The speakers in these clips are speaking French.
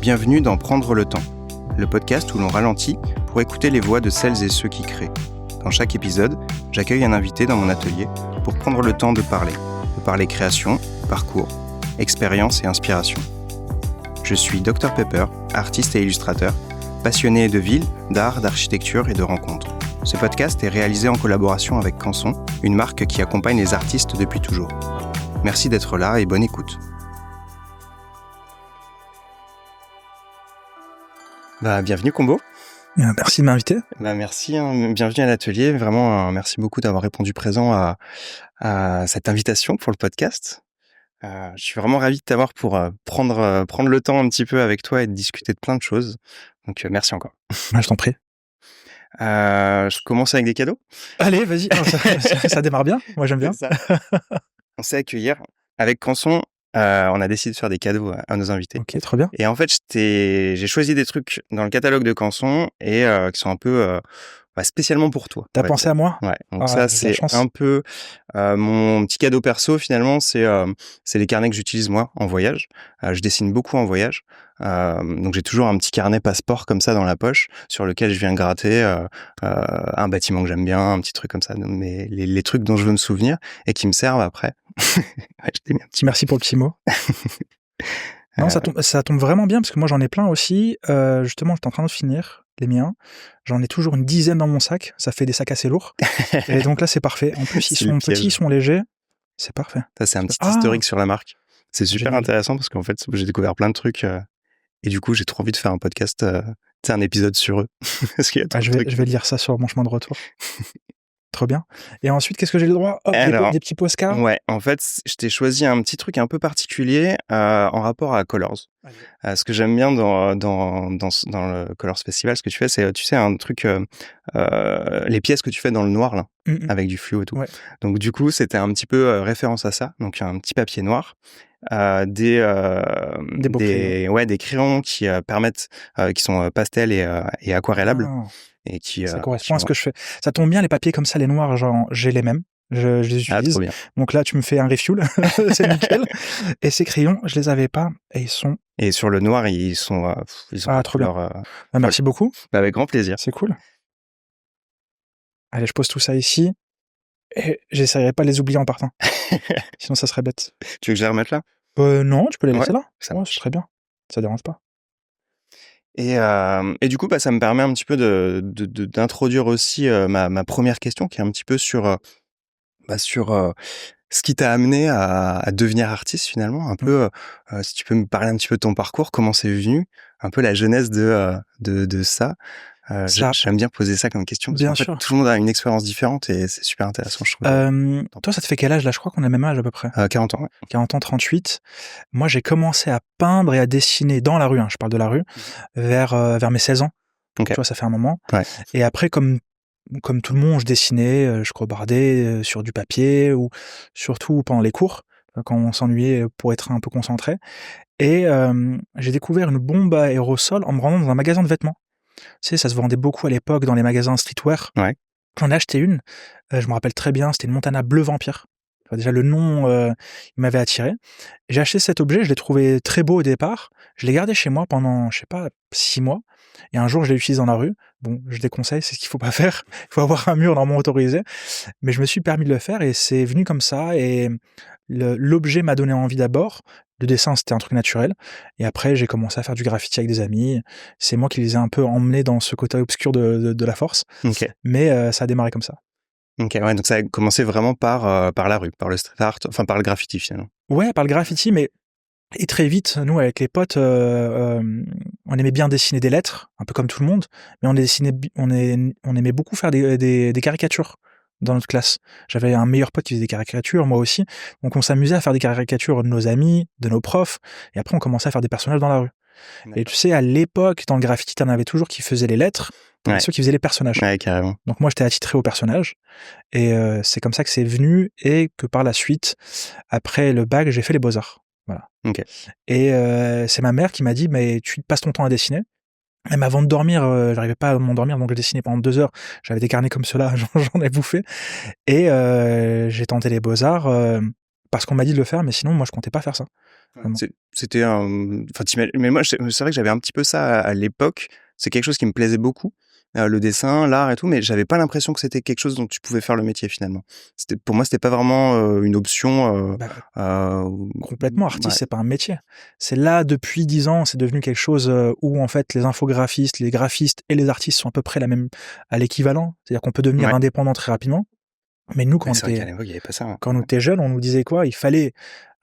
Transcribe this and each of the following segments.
Bienvenue dans Prendre le temps, le podcast où l'on ralentit pour écouter les voix de celles et ceux qui créent. Dans chaque épisode, j'accueille un invité dans mon atelier pour prendre le temps de parler création, parcours, expérience et inspiration. Je suis Dr Pepper, artiste et illustrateur, passionné de ville, d'art, d'architecture et de rencontres. Ce podcast est réalisé en collaboration avec Canson, une marque qui accompagne les artistes depuis toujours. Merci d'être là et bonne écoute. Bienvenue Combo. Merci de m'inviter. Merci, bienvenue à l'atelier. Vraiment, merci beaucoup d'avoir répondu présent à cette invitation pour le podcast. Je suis vraiment ravi de t'avoir pour prendre le temps un petit peu avec toi et de discuter de plein de choses. Donc, merci encore. Je t'en prie. Je commence avec des cadeaux. Allez, vas-y. Ça démarre bien. Moi, j'aime bien. On s'est accueillir avec Canson. On a décidé de faire des cadeaux à nos invités. Ok, trop bien. Et en fait, j'ai choisi des trucs dans le catalogue de Canson et qui sont un peu spécialement pour toi. T'as pensé à moi ? Ouais. Donc ça, c'est un peu mon petit cadeau perso finalement. C'est les carnets que j'utilise moi en voyage. Je dessine beaucoup en voyage. Donc j'ai toujours un petit carnet passeport comme ça dans la poche sur lequel je viens gratter un bâtiment que j'aime bien, un petit truc comme ça. Mais les trucs dont je veux me souvenir et qui me servent après. Ouais, je t'ai mis un petit merci pour le petit mot. Non, ça tombe vraiment bien parce que moi j'en ai plein aussi. Justement, j'étais en train de finir les miens. J'en ai toujours une dizaine dans mon sac. Ça fait des sacs assez lourds. Et donc là, c'est parfait. En plus, ils sont petits, ils sont légers. C'est parfait. Ça, c'est un petit historique sur la marque. C'est super intéressant parce qu'en fait, j'ai découvert plein de trucs. Et du coup, j'ai trop envie de faire un podcast, un épisode sur eux. Parce qu'il y a je vais lire ça sur mon chemin de retour. Trop bien. Et ensuite, qu'est-ce que j'ai le droit ? Alors, des petits postcards. Ouais, en fait, je t'ai choisi un petit truc un peu particulier en rapport à Colors. Ce que j'aime bien dans le Colors Festival, ce que tu fais, c'est, tu sais, un truc, les pièces que tu fais dans le noir, là, avec du fluo et tout. Ouais. Donc, du coup, c'était un petit peu référence à ça. Donc, un petit papier noir. Des crayons qui permettent, qui sont pastels et aquarellables. Et ça correspond à ce que je fais. Ça tombe bien, les papiers comme ça, les noirs, genre, j'ai les mêmes. Je les utilise. Trop bien. Donc là, tu me fais un refuel. C'est nickel. Et ces crayons, je les avais pas. Et ils sont... Et sur le noir, ils sont trop bien. Merci beaucoup. Avec grand plaisir. C'est cool. Allez, je pose tout ça ici. Et j'essaierai pas de les oublier en partant. Sinon, ça serait bête. Tu veux que je les remette là ? Non, tu peux les laisser là. Ça c'est très bien. Ça dérange pas. Et du coup, ça me permet un petit peu d'introduire aussi ma première question, qui est un petit peu sur ce qui t'a amené à devenir artiste finalement. Un peu, si tu peux me parler un petit peu de ton parcours, comment c'est venu, un peu la genèse de ça. J'aime bien poser ça comme question parce bien qu'en fait, tout le monde a une expérience différente et c'est super intéressant, je trouve. Toi, ça te fait quel âge là ? Je crois qu'on a le même âge à peu près. 40 ans. Ouais. 40 ans, 38. Moi, j'ai commencé à peindre et à dessiner dans la rue, je parle de la rue, vers mes 16 ans. Okay. Tu vois, ça fait un moment. Ouais. Et après, comme tout le monde, je dessinais, je crobardais sur du papier ou surtout pendant les cours, quand on s'ennuyait pour être un peu concentré. Et j'ai découvert une bombe à aérosol en me rendant dans un magasin de vêtements. Tu sais, ça se vendait beaucoup à l'époque dans les magasins streetwear. Ouais. J'en ai acheté une, je me rappelle très bien, c'était une Montana bleu vampire. Déjà, le nom, il m'avait attiré. J'ai acheté cet objet, je l'ai trouvé très beau au départ. Je l'ai gardé chez moi pendant, 6 mois. Et un jour, je l'ai utilisé dans la rue. Bon, je déconseille, c'est ce qu'il faut pas faire. Il faut avoir un mur normalement autorisé. Mais je me suis permis de le faire et c'est venu comme ça. Et l'objet m'a donné envie d'abord. Le dessin, c'était un truc naturel. Et après, j'ai commencé à faire du graffiti avec des amis. C'est moi qui les ai un peu emmenés dans ce côté obscur de la force. Okay. Mais ça a démarré comme ça. Ok, ouais, donc ça a commencé vraiment par la rue, par le street art, enfin par le graffiti finalement. Ouais, par le graffiti, mais et très vite, nous avec les potes, on aimait bien dessiner des lettres, un peu comme tout le monde, mais on aimait beaucoup faire des caricatures dans notre classe. J'avais un meilleur pote qui faisait des caricatures, moi aussi, donc on s'amusait à faire des caricatures de nos amis, de nos profs, et après on commençait à faire des personnages dans la rue. D'accord. Et tu sais, à l'époque, dans le graffiti, t'en avais toujours qui faisaient les lettres, et ceux qui faisaient les personnages. Ouais, carrément. Donc moi, j'étais attitré aux personnages, et c'est comme ça que c'est venu, et que par la suite, après le bac, j'ai fait les beaux-arts. Voilà. Okay. Et c'est ma mère qui m'a dit, mais tu passes ton temps à dessiner. Même avant de dormir, j'arrivais pas à m'endormir, donc je dessinais pendant 2 heures. J'avais des carnets comme ceux-là, j'en ai bouffé. Et j'ai tenté les beaux-arts parce qu'on m'a dit de le faire, mais sinon, moi, je comptais pas faire ça. vraiment. C'était un enfin, mais moi, c'est vrai que j'avais un petit peu ça à l'époque. C'est quelque chose qui me plaisait beaucoup, le dessin, l'art et tout, mais j'avais pas l'impression que c'était quelque chose dont tu pouvais faire le métier, finalement. Pour moi, c'était pas vraiment, une option, Bah, ou complètement, ouais, artiste, c'est pas un métier. C'est là, depuis 10 ans, c'est devenu quelque chose, où en fait les infographistes, les graphistes et les artistes sont à peu près à l'équivalent. C'est-à-dire qu'on peut devenir ouais. indépendant très rapidement. Mais nous, Ouais, c'est vrai qu'à l'époque, il y avait pas ça, ouais. quand on était jeunes, on nous disait quoi? Il fallait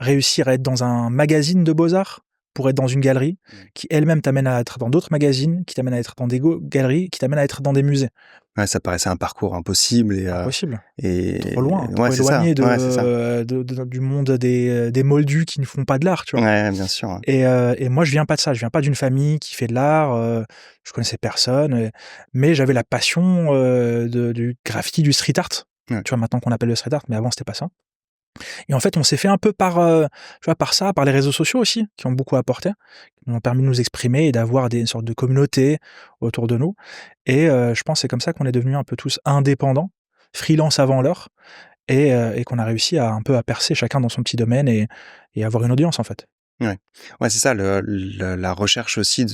réussir à être dans un magazine de beaux-arts pour être dans une galerie, Mmh. qui elle-même t'amène à être dans d'autres magazines, qui t'amène à être dans des galeries, qui t'amène à être dans des musées. Ouais, ça paraissait un parcours impossible Impossible. et Trop loin, ouais, trop c'est ça. éloigné Ouais, c'est ça. du monde des moldus qui ne font pas de l'art, tu vois? Ouais, bien sûr, ouais. Et moi, je viens pas de ça. Je viens pas d'une famille qui fait de l'art, je connaissais personne, mais j'avais la passion, du graffiti, du street art. Ouais. Tu vois, maintenant qu'on appelle le street art, mais avant, c'était pas ça. Et en fait, on s'est fait un peu tu vois, par ça, par les réseaux sociaux aussi, qui ont beaucoup apporté, qui nous ont permis de nous exprimer et d'avoir une sorte de communauté autour de nous. Et je pense que c'est comme ça qu'on est devenus un peu tous indépendants, freelance avant l'heure, et qu'on a réussi à un peu à percer chacun dans son petit domaine et avoir une audience, en fait. Ouais. Ouais, c'est ça, la recherche aussi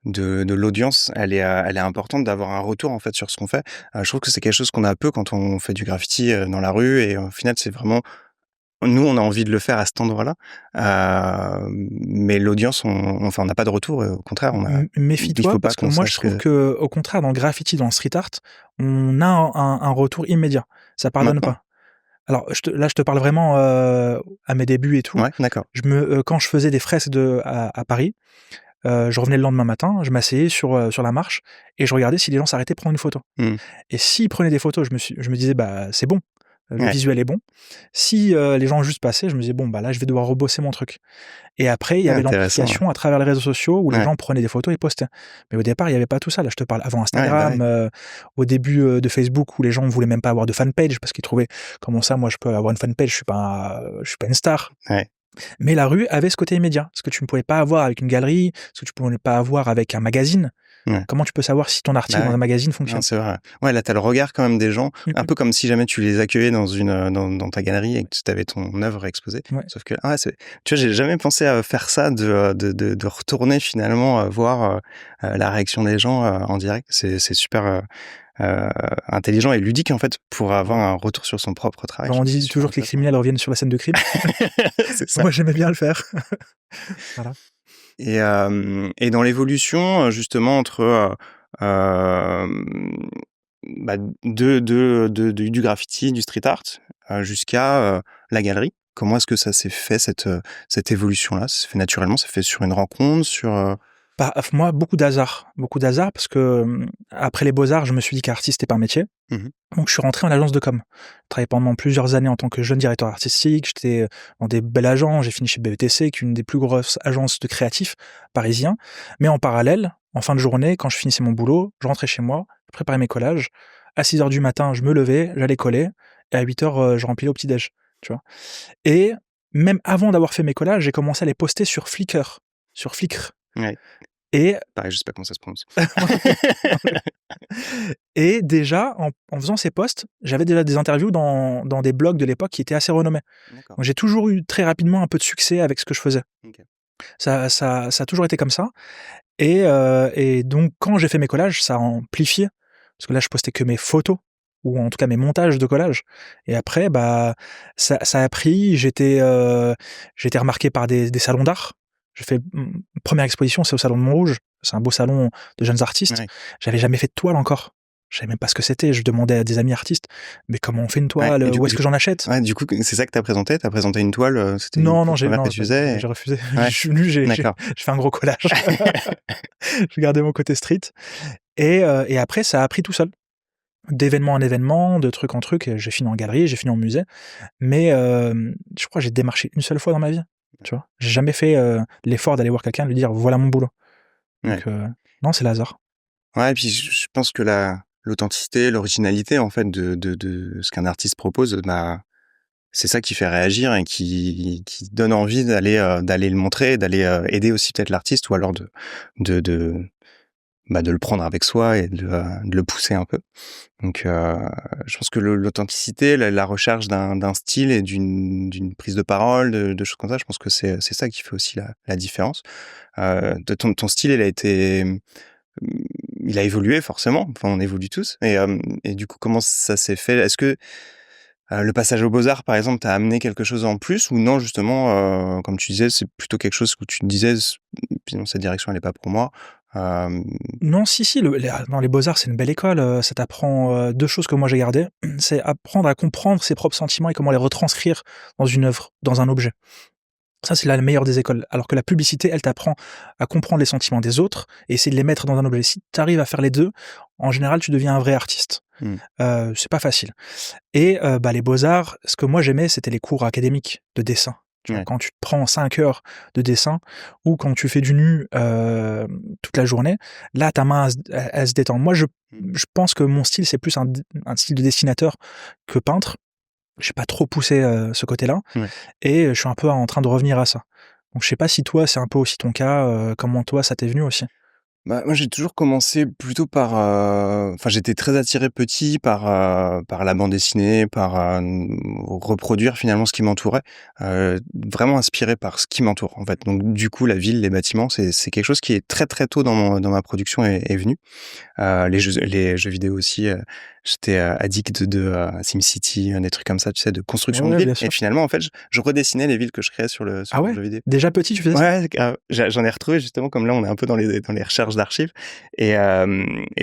de l'audience, elle est importante d'avoir un retour, en fait, sur ce qu'on fait. Je trouve que c'est quelque chose qu'on a peu quand on fait du graffiti, dans la rue et au final, c'est vraiment nous, on a envie de le faire à cet endroit-là, mais l'audience, on n'a pas de retour, au contraire, il Méfie-toi, faut pas parce que qu'on moi, je sache trouve que que, au contraire, dans le graffiti, dans le street art, on a un retour immédiat. Ça pardonne maintenant pas. Alors, là, je te parle vraiment à mes débuts et tout. ouais, d'accord. Quand je faisais des fresques à Paris, je revenais le lendemain matin, je m'asseyais sur la marche et je regardais si les gens s'arrêtaient pour prendre une photo. Mmh. Et s'ils prenaient des photos, je me disais, bah, c'est bon, le Ouais. visuel est bon. Si les gens juste passaient, je me disais, bon, bah là, je vais devoir rebosser mon truc. Et après, il y Ah, avait intéressant, ouais. l'amplification à travers les réseaux sociaux où les Ouais. gens prenaient des photos et postaient. Mais au départ, il n'y avait pas tout ça. Là, je te parle avant Ouais, bah, ouais. Instagram, au début de Facebook où les gens ne voulaient même pas avoir de fanpage parce qu'ils trouvaient, comment ça, moi, je peux avoir une fanpage, je suis pas une star. Ouais. Mais la rue avait ce côté immédiat, ce que tu ne pouvais pas avoir avec une galerie, ce que tu ne pouvais pas avoir avec un magazine. Ouais. Comment tu peux savoir si ton article Bah, dans ouais. un magazine Non, fonctionne? c'est vrai. Ouais, là, tu as le regard quand même des gens, un peu comme si jamais tu les accueillais dans dans ta galerie et que tu avais ton œuvre exposée. Ouais. Sauf que tu vois, j'ai jamais pensé à faire ça de retourner finalement, voir, la réaction des gens, en direct. C'est super, intelligent et ludique, en fait, pour avoir un retour sur son propre travail. Genre, Je on trouve que c'est dit super toujours que les intéressant. criminels reviennent sur la scène de crime. C'est ça. Moi, j'aimais bien le faire. Voilà. Et dans l'évolution, justement entre, hem, bah, du graffiti, du street art, jusqu'à, la galerie, comment est-ce que ça s'est fait cette évolution-là? Ça s'est fait naturellement? Ça s'est fait sur une rencontre, sur, Bah, moi, beaucoup d'hasard parce que, après les beaux-arts, je me suis dit qu'artiste, c'était pas un métier. Mmh. Donc je suis rentré en agence de com. J'ai travaillé pendant plusieurs années en tant que jeune directeur artistique, j'étais, dans des belles agences, j'ai fini chez BETC, qui est une des plus grosses agences de créatifs parisiens. Mais en parallèle, en fin de journée, quand je finissais mon boulot, je rentrais chez moi, je préparais mes collages. À 6 heures du matin, je me levais, j'allais coller et à 8 heures, je remplissais au petit-déj, tu vois? Et même avant d'avoir fait mes collages, j'ai commencé à les poster sur Flickr Ouais. et Pareil, je sais pas comment ça se prononce. et déjà, en faisant ces posts, j'avais déjà des interviews dans des blogs de l'époque qui étaient assez renommés. D'accord. Donc j'ai toujours eu très rapidement un peu de succès avec ce que je faisais. OK. Ça a toujours été comme ça et donc quand j'ai fait mes collages, ça a amplifié parce que là, je postais que mes photos ou en tout cas mes montages de collages et après, bah, ça a pris. J'ai été remarqué par des salons d'art. J'ai fait, 1re exposition, c'est au salon de Montrouge. C'est un beau salon de jeunes artistes. Ouais. J'avais jamais fait de toile encore. Je savais même pas ce que c'était. Je demandais à des amis artistes: «Mais comment on fait une Ouais toile? et Où est-ce que j'en achète?» ouais, du coup, c'est ça que tu as présenté? Tu as présenté une toile, c'était une Non, non, première que tu faisais j'ai refusé. Je ouais, suis venu, j'ai d'accord. fait un gros collage. J'ai gardé mon côté street et après ça a pris tout seul. D'événement en événement, de truc en truc, j'ai fini en galerie, j'ai fini en musée, mais je crois que j'ai démarché une seule fois dans ma vie, tu vois? J'ai jamais fait, l'effort d'aller voir quelqu'un et lui dire: «Voilà mon boulot». Ouais. Donc non, c'est le hasard. Ouais et puis je pense que l'authenticité, l'originalité, en fait, de ce qu'un artiste propose, bah, c'est ça qui fait réagir et qui donne envie d'aller le montrer, d'aller, aider aussi peut-être l'artiste ou alors de de le prendre avec soi et de le pousser un peu. Donc, je pense que l'authenticité, la recherche d'un style et d'une prise de parole, de choses comme ça, je pense que c'est ça qui fait aussi la différence. Ton style, il a évolué forcément. Enfin, on évolue tous. Et du coup, comment ça s'est fait? Est-ce que le passage aux Beaux-Arts, par exemple, t'a amené quelque chose en plus ou non, justement, comme tu disais, c'est plutôt quelque chose où tu te disais, sinon cette direction, elle est pas pour moi. Non, si, dans les Beaux-Arts, c'est une belle école, ça t'apprend, 2 choses que moi j'ai gardées. C'est apprendre à comprendre ses propres sentiments et comment les retranscrire dans une œuvre, dans un objet. Ça, c'est la meilleure des écoles. Alors que la publicité, elle t'apprend à comprendre les sentiments des autres et essayer de les mettre dans un objet. Si tu arrives à faire les 2, en général, tu deviens un vrai artiste. Mmh. C'est pas facile. Et les Beaux-Arts, ce que moi j'aimais, c'était les cours académiques de dessin. Tu vois, Ouais. quand tu te prends 5 heures de dessin ou quand tu fais du nu toute la journée, là, ta main, elle se détend. Moi, je pense que mon style, c'est plus un style de dessinateur que peintre. J'ai pas trop poussé ce côté-là. Ouais. Et je suis un peu en train de revenir à ça. Donc je sais pas si toi, c'est un peu aussi ton cas, comment toi, ça t'est venu aussi? Moi, j'ai toujours commencé plutôt par, j'étais très attiré petit par la bande dessinée, par, reproduire finalement ce qui m'entourait, vraiment inspiré par ce qui m'entoure, en fait. Donc du coup, la ville, les bâtiments, c'est quelque chose qui est très, très tôt dans ma production est venu. Les jeux vidéo aussi, j'étais, addict de, SimCity, des trucs comme ça, tu sais, de construction de Ouais, villes bien sûr. et finalement, en fait, je redessinais les villes que je créais sur Ah le ouais? jeu vidéo. Déjà petit, tu faisais ça? Ouais, grave. J'en ai retrouvé justement, comme là, on est un peu dans les recherches d'archives et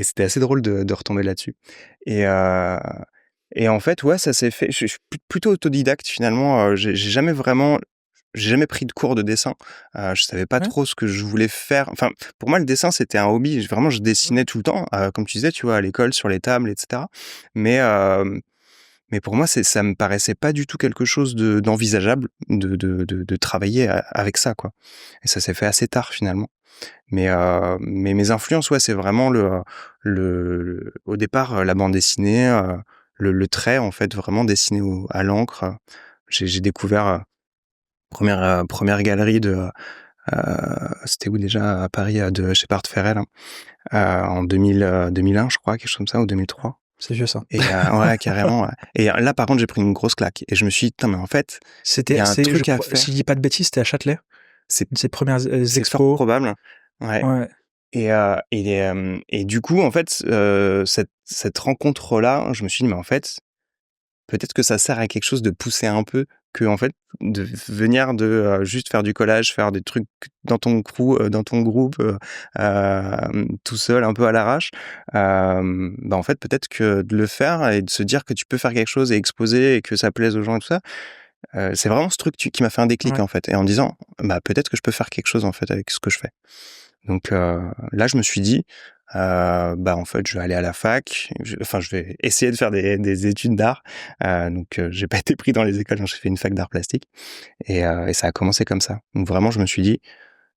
c'était assez drôle de retomber là-dessus et heu et en fait, ouais, ça s'est fait je suis plutôt autodidacte finalement, j'ai jamais pris de cours de dessin. Je savais pas Ouais. trop ce que je voulais faire. Enfin, pour moi, le dessin, c'était un hobby. Vraiment, je dessinais tout le temps, comme tu disais, tu vois, à l'école, sur les tables et cetera. Mais mais pour moi, ça me paraissait pas du tout quelque chose d'envisageable de travailler avec ça, quoi. Et ça s'est fait assez tard finalement. Mais mes influences, ouais, c'est vraiment au départ, la bande dessinée, le trait, en fait, vraiment dessiné à l'encre. J'ai découvert, première galerie c'était où déjà? À Paris, de Shepard Fairel, en 2001, je crois, quelque chose comme ça, ou 2003. C'est vieux ça. Et ouais, carrément, ouais. Et là, par contre, j'ai pris une grosse claque et je me suis dit: «Putain, mais en fait, il y a un Je truc à crois, faire». si je dis pas de bêtises, c'était à Châtelet? C'est Une de ses premières c'est fort expos? probable. Ouais. Ouais. Et du coup, en fait, cette rencontre-là, je me suis dit: «Mais en fait, peut-être que ça sert à quelque chose de pousser un peu, que en fait, de venir juste faire du collage, faire des trucs dans ton crew, dans ton groupe, tout seul, un peu à l'arrache, en fait, peut-être que de le faire et de se dire que tu peux faire quelque chose et exposer et que ça plaise aux gens et tout ça, c'est vraiment ce truc qui m'a fait un déclic, Ouais. en fait, et en me disant: peut-être que je peux faire quelque chose, en fait, avec ce que je fais». Donc là, je me suis dit, en fait, je vais aller à la fac. Je vais essayer de faire des études d'art. Donc j'ai pas été pris dans les écoles, donc j'ai fait une fac d'art plastique et ça a commencé comme ça. Donc vraiment, je me suis dit,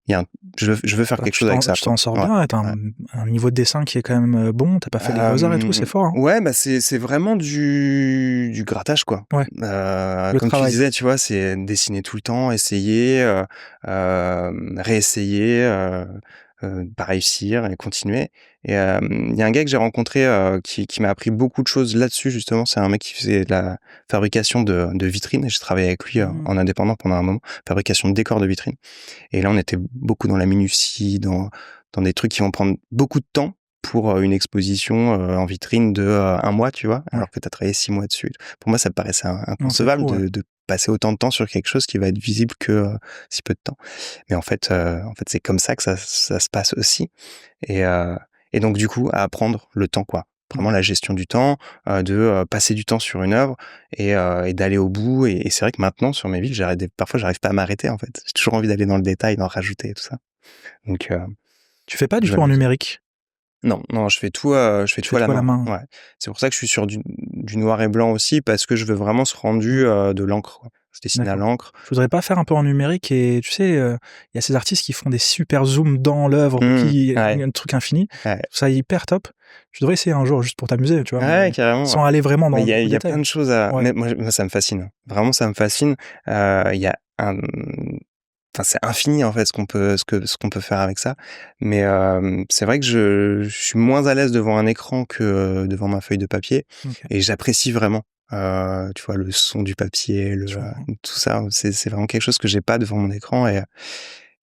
il y a un je veux faire Bah, quelque chose avec ça, tu quoi. t'en sors Ouais, bien, tu as ouais. un niveau de dessin qui est quand même, bon. Tu as pas fait les beaux-arts et tout, c'est fort, hein? Ouais, c'est vraiment du grattage, quoi. Ouais, le Comme tu travail. disais, tu vois, c'est dessiner tout le temps, essayer, réessayer, pas réussir et continuer. Et il y a un gars que j'ai rencontré, qui m'a appris beaucoup de choses là-dessus, justement. C'est un mec qui faisait de la fabrication de vitrines et j'ai travaillé avec lui, Mmh. en indépendant pendant un moment, fabrication de décors de vitrines. Et là, on était beaucoup dans la minutie, dans des trucs qui vont prendre beaucoup de temps pour une exposition en vitrine de 1 mois, tu vois, Ouais. alors que tu as travaillé 6 mois dessus. Pour moi, ça me paraissait Non, c'est inconcevable fou, ouais. de passer autant de temps sur quelque chose qui va être visible que si peu de temps. Mais en fait, c'est comme ça que ça se passe aussi. Et, euh, et donc, du coup, à apprendre le temps, quoi. Mmh. Vraiment la gestion du temps, passer du temps sur une œuvre et d'aller au bout. Et c'est vrai que maintenant, sur mes villes, parfois, j'arrive pas à m'arrêter, en fait. J'ai toujours envie d'aller dans le détail, d'en rajouter et tout ça. Donc, Tu fais pas du je vais tout en là-dessus. numérique? Non, non, je fais Tu tout fais à la tout à la main. main? Ouais. C'est pour ça que je suis sur du noir et blanc aussi, parce que je veux vraiment ce rendu, Mmh. de l'encre, quoi. Je dessine à D'accord. l'encre. Tu voudrais pas faire un peu en numérique et tu sais, il y a ces artistes qui font des super zooms dans l'œuvre ou qui Ouais, un truc infini. ouais. Je trouve ça hyper top. Tu devrais essayer un jour juste pour t'amuser, tu vois? Ouais, Mais carrément, ouais. sans aller vraiment Mais dans il le y a plein détail. de choses à Ouais. mais moi, ça me fascine. Vraiment, ça me fascine. Il y a un enfin, c'est infini en fait ce qu'on peut faire avec ça. Mais c'est vrai que je suis moins à l'aise devant un écran que devant ma feuille de papier, OK, et j'apprécie vraiment. Tu vois, le son du papier, je comprends. tout ça, c'est vraiment quelque chose que j'ai pas devant mon écran,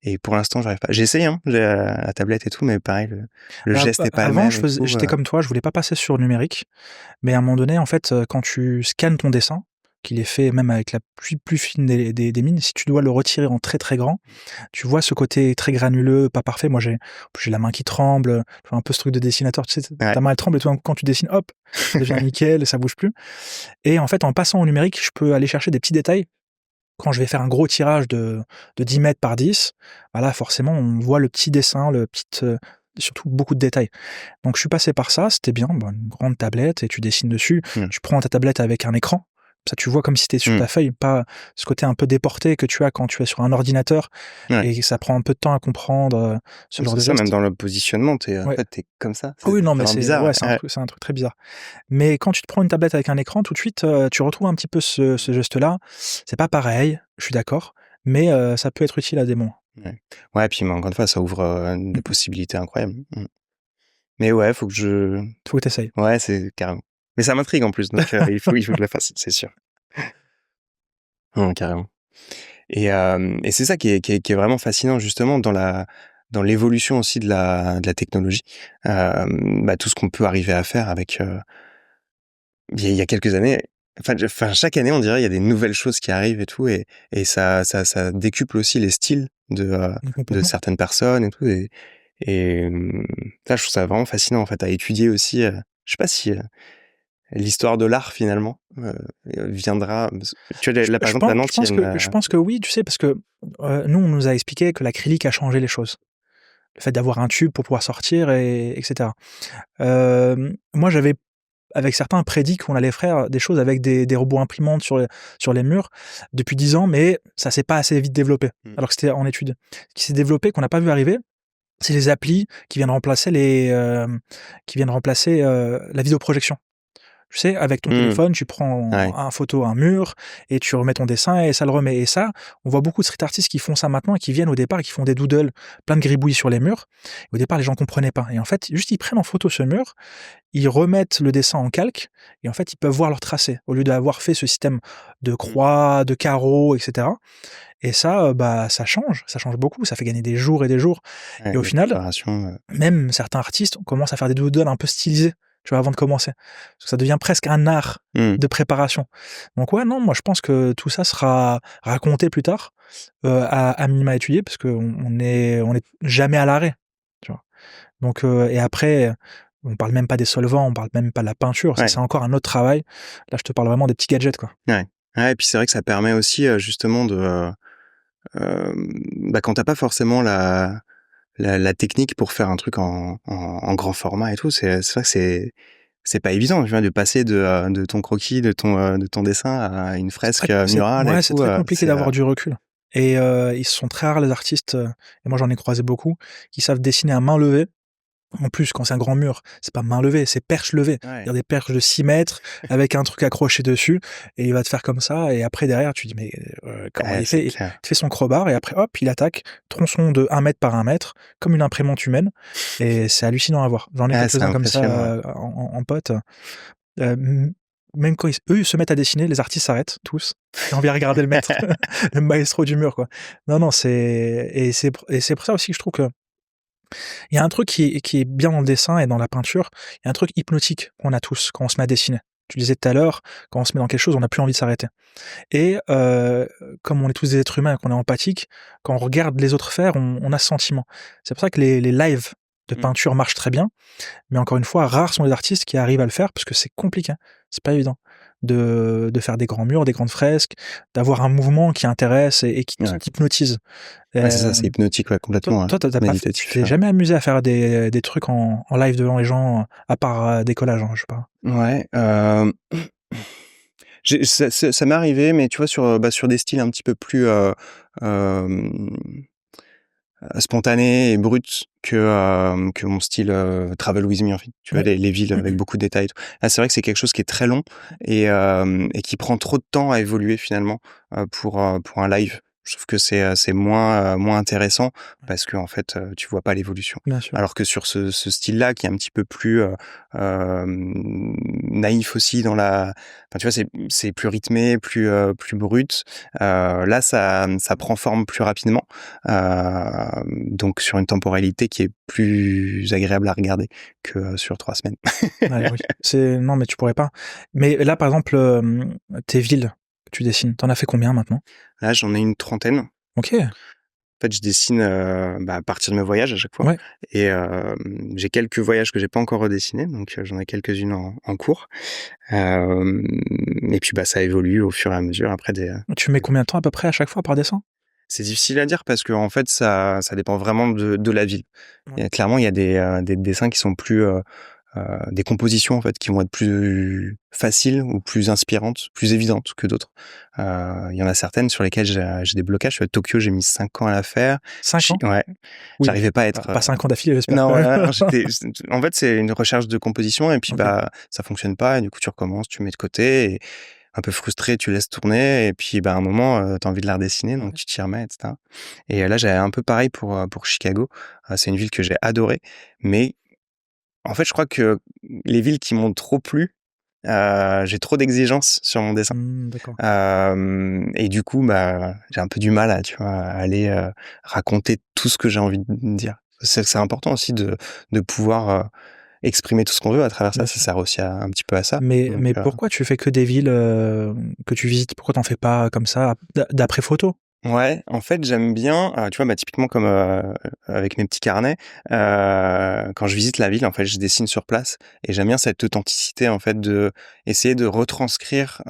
et pour l'instant, j'arrive pas. J'essaye, hein, j'ai la tablette et tout, mais pareil, le Bah, geste est pas le avant, même et tout. j'étais comme toi, je voulais pas passer sur le numérique, mais à un moment donné, en fait, quand tu scannes ton dessin, qu'il est fait même avec la plus fine des mines, si tu dois le retirer en très, très grand, tu vois ce côté très granuleux, pas parfait. Moi, j'ai la main qui tremble, tu vois un peu ce truc de dessinateur, tu sais, Ouais. ta main elle tremble et tout d'un coup, quand tu dessines, hop, ça devient nickel et ça bouge plus. Et en fait, en passant au numérique, je peux aller chercher des petits détails. Quand je vais faire un gros tirage de 10 mètres par 10, bah là, forcément, on voit le petit dessin, surtout beaucoup de détails. Donc je suis passé par ça, c'était bien, bah, une grande tablette et tu dessines dessus. Mmh. Tu prends ta tablette avec un écran, ça tu vois comme si tu sur Mmh. ta feuille, pas ce côté un peu déporté que tu as quand tu es sur un ordinateur Ouais. et ça prend un peu de temps à comprendre, ce genre C'est de ça, même geste. dans le positionnement, en Ouais. fait, tu comme ça, Ah oui, non, c'est mais vraiment bizarre. Ouais. c'est un truc très bizarre. Mais quand tu te prends une tablette avec un écran, tout de suite, tu retrouves un petit peu ce geste-là. C'est pas pareil, je suis d'accord, mais ça peut être utile à des moments. Ouais. Ouais, puis mais encore une fois, ça ouvre, des Mmh. possibilités incroyables. Mais ouais, faut que je Faut que tu essayes. ouais, c'est carrément. Mais ça m'intrigue en plus, donc il faut que je le fasse, c'est sûr. Carrément. Et c'est ça qui est vraiment fascinant justement dans l'évolution aussi de la technologie. Bah, tout ce qu'on peut arriver à faire avec, il y a quelques années, enfin chaque année on dirait il y a des nouvelles choses qui arrivent et tout, et ça décuple aussi les styles de Complètement. certaines personnes et tout, et ça je trouve ça vraiment fascinant en fait à étudier aussi, je sais pas si, l'histoire de l'art finalement, viendra, tu vois là par exemple à Je Nantes il y pense a que je pense que oui, tu sais, parce que, nous, on nous a expliqué que l'acrylique a changé les choses. Le fait d'avoir un tube pour pouvoir sortir et cetera. Moi, j'avais, avec certains, prédit qu'on allait faire des choses avec des robots imprimantes sur les murs depuis 10 ans, mais ça s'est pas assez vite développé, Mmh. alors que c'était en étude. Ce qui s'est développé, qu'on n'a pas vu arriver, c'est les applis qui viennent remplacer, la vidéoprojection. Tu sais, avec ton Mmh. téléphone, tu prends Ouais. un photo, un mur, et tu remets ton dessin et ça le remet. Et ça, on voit beaucoup de street artistes qui font ça maintenant et qui viennent au départ et qui font des doodles, plein de gribouillis sur les murs. Au départ, les gens comprenaient pas. Et en fait, juste ils prennent en photo ce mur, ils remettent le dessin en calque, et en fait, ils peuvent voir leur tracé au lieu d'avoir fait ce système de Mmh. croix, de carreaux, etc. Et ça, bah, ça change beaucoup, ça fait gagner des jours et des jours. Ouais, Et au de final, préparation, même certains artistes commencent à faire des doodles un peu stylisés, tu vois, avant de commencer. Parce que ça devient presque un art mmh. de préparation. Donc ouais, non, moi je pense que tout ça sera raconté plus tard, à minima étudié, parce qu'on est jamais à l'arrêt, tu vois? Donc et après, on parle même pas des solvants, on parle même pas de la peinture, ça Ouais, c'est encore un autre travail. Là, je te parle vraiment des petits gadgets, quoi. ouais. Ouais, et puis c'est vrai que ça permet aussi, justement de, bah, quand tu pas forcément la technique pour faire un truc en grand format et tout, c'est vrai que c'est pas évident, tu vois? De passer de ton croquis, de ton dessin à une fresque, murale et Ouais, c'est tout, très compliqué c'est, d'avoir du recul, et ils sont très rares les artistes, et moi j'en ai croisé beaucoup, qui savent dessiner à main levée. En plus, quand c'est un grand mur, c'est pas main levée, c'est perche levée. ouais, Il y a des perches de 6 mètres avec un truc accroché dessus, et il va te faire comme ça, et après derrière tu dis: «Mais, comment ouais, il c'est fait?» Il clair. fait son crowbar et après hop, il attaque, tronçon de 1 mètre par 1 mètre, comme une imprimante humaine, et c'est hallucinant à voir. J'en ai Ouais, c'est quelques-uns comme impressionnant, ouais. ça, en potes, m même quand eux, ils se mettent à dessiner, les artistes s'arrêtent tous, et on vient regarder le maître, le maestro du mur, quoi. Non, non, c'est pour ça aussi que je trouve que il y a un truc qui est bien dans le dessin et dans la peinture, il y a un truc hypnotique qu'on a tous quand on se met à dessiner. Tu disais tout à l'heure, quand on se met dans quelque chose, on n'a plus envie de s'arrêter. Et comme on est tous des êtres humains et qu'on est empathique, quand on regarde les autres faire, on a ce sentiment. C'est pour ça que les lives de Mmh. peinture marchent très bien, mais encore une fois, rares sont les artistes qui arrivent à le faire parce que c'est compliqué, hein. C'est pas évident de faire des grands murs, des grandes fresques, d'avoir un mouvement qui intéresse et qui Ouais. t'hypnotise. Ouais, c'est ça, c'est Hem hypnotique, ouais, toi complètement, toi, tu pas fait tu méditatif, t'es jamais amusé à faire des trucs en live devant les gens, à part, des collages, hein, je sais pas? ouais, ça m'est arrivé, mais tu vois sur des styles un petit peu plus, hem, spontanés et bruts que mon style, Travel With Me, en fait. Tu vois, Ouais. les villes avec beaucoup de détails et tout. Là, c'est vrai que c'est quelque chose qui est très long et qui prend trop de temps à évoluer finalement, pour un live. Je trouve que c'est moins intéressant parce que en fait, tu vois pas l'évolution. Bien sûr. Alors que sur ce style-là, qui est un petit peu plus naïf aussi dans la, enfin tu vois, c'est plus rythmé, plus brut. Là, ça prend forme plus rapidement, donc sur une temporalité qui est plus agréable à regarder que sur 3 semaines. Ouais, oui. Non, mais tu pourrais pas. Mais là, par exemple, tes villes que tu dessines, t'en as fait combien maintenant? Là, j'en ai une trentaine. Ok. En fait, je dessine à partir de mes voyages à chaque fois. Ouais. Et j'ai quelques voyages que j'ai pas encore redessinés, donc j'en ai quelques-unes en cours. Et puis ça évolue au fur et à mesure. Après, Tu mets combien de temps à peu près à chaque fois par dessin? c'est difficile à dire parce que en fait, ça dépend vraiment de la ville. Ouais. Clairement, il y a des dessins qui sont plus des compositions en fait qui vont être plus faciles ou plus inspirantes, plus évidentes que d'autres. Il y en a certaines sur lesquelles j'ai des blocages. À Tokyo, j'ai mis 5 ans à la faire. 5 ans? Ouais, Oui. j'arrivais pas à être. Pas 5 ans d'affilée, j'espère. Non, ouais, en fait, c'est une recherche de composition et puis Ok. ça fonctionne pas et du coup tu recommences, tu mets de côté et un peu frustré, tu laisses tourner et puis à un moment, t'as envie de la redessiner donc tu t'y remets, etc. Et là, j'avais un peu pareil pour Chicago. C'est une ville que j'ai adorée, mais en fait, je crois que les villes qui m'ont trop plu, j'ai trop d'exigences sur mon dessin. D'accord. Et du coup, j'ai un peu du mal tu vois, à aller raconter tout ce que j'ai envie de dire. C'est important aussi de pouvoir exprimer tout ce qu'on veut à travers ça. Bien Ça sûr. sert aussi un petit peu à ça. Mais Donc, pourquoi tu fais que des villes que tu visites? Pourquoi t'en fais pas comme ça, d'après photo? ouais, en fait, j'aime bien, tu vois, typiquement comme avec mes petits carnets, quand je visite la ville, en fait, je dessine sur place et j'aime bien cette authenticité, en fait, de essayer de retranscrire.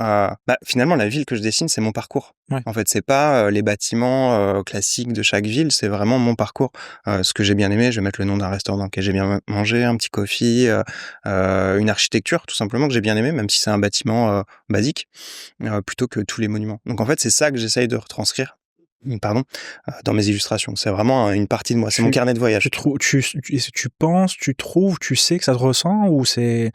Finalement, la ville que je dessine, c'est mon parcours. Ouais. En fait, c'est pas les bâtiments classiques de chaque ville, c'est vraiment mon parcours. Ce que j'ai bien aimé, je vais mettre le nom d'un restaurant dans lequel j'ai bien mangé, un petit coffee, une architecture, tout simplement, que j'ai bien aimé, même si c'est un bâtiment basique, plutôt que tous les monuments. Donc, en fait, c'est ça que j'essaye de retranscrire. Pardon, dans mes illustrations. C'est vraiment une partie de moi, c'est mon carnet de voyage. Tu penses, tu trouves, tu sais que ça se ressent ou c'est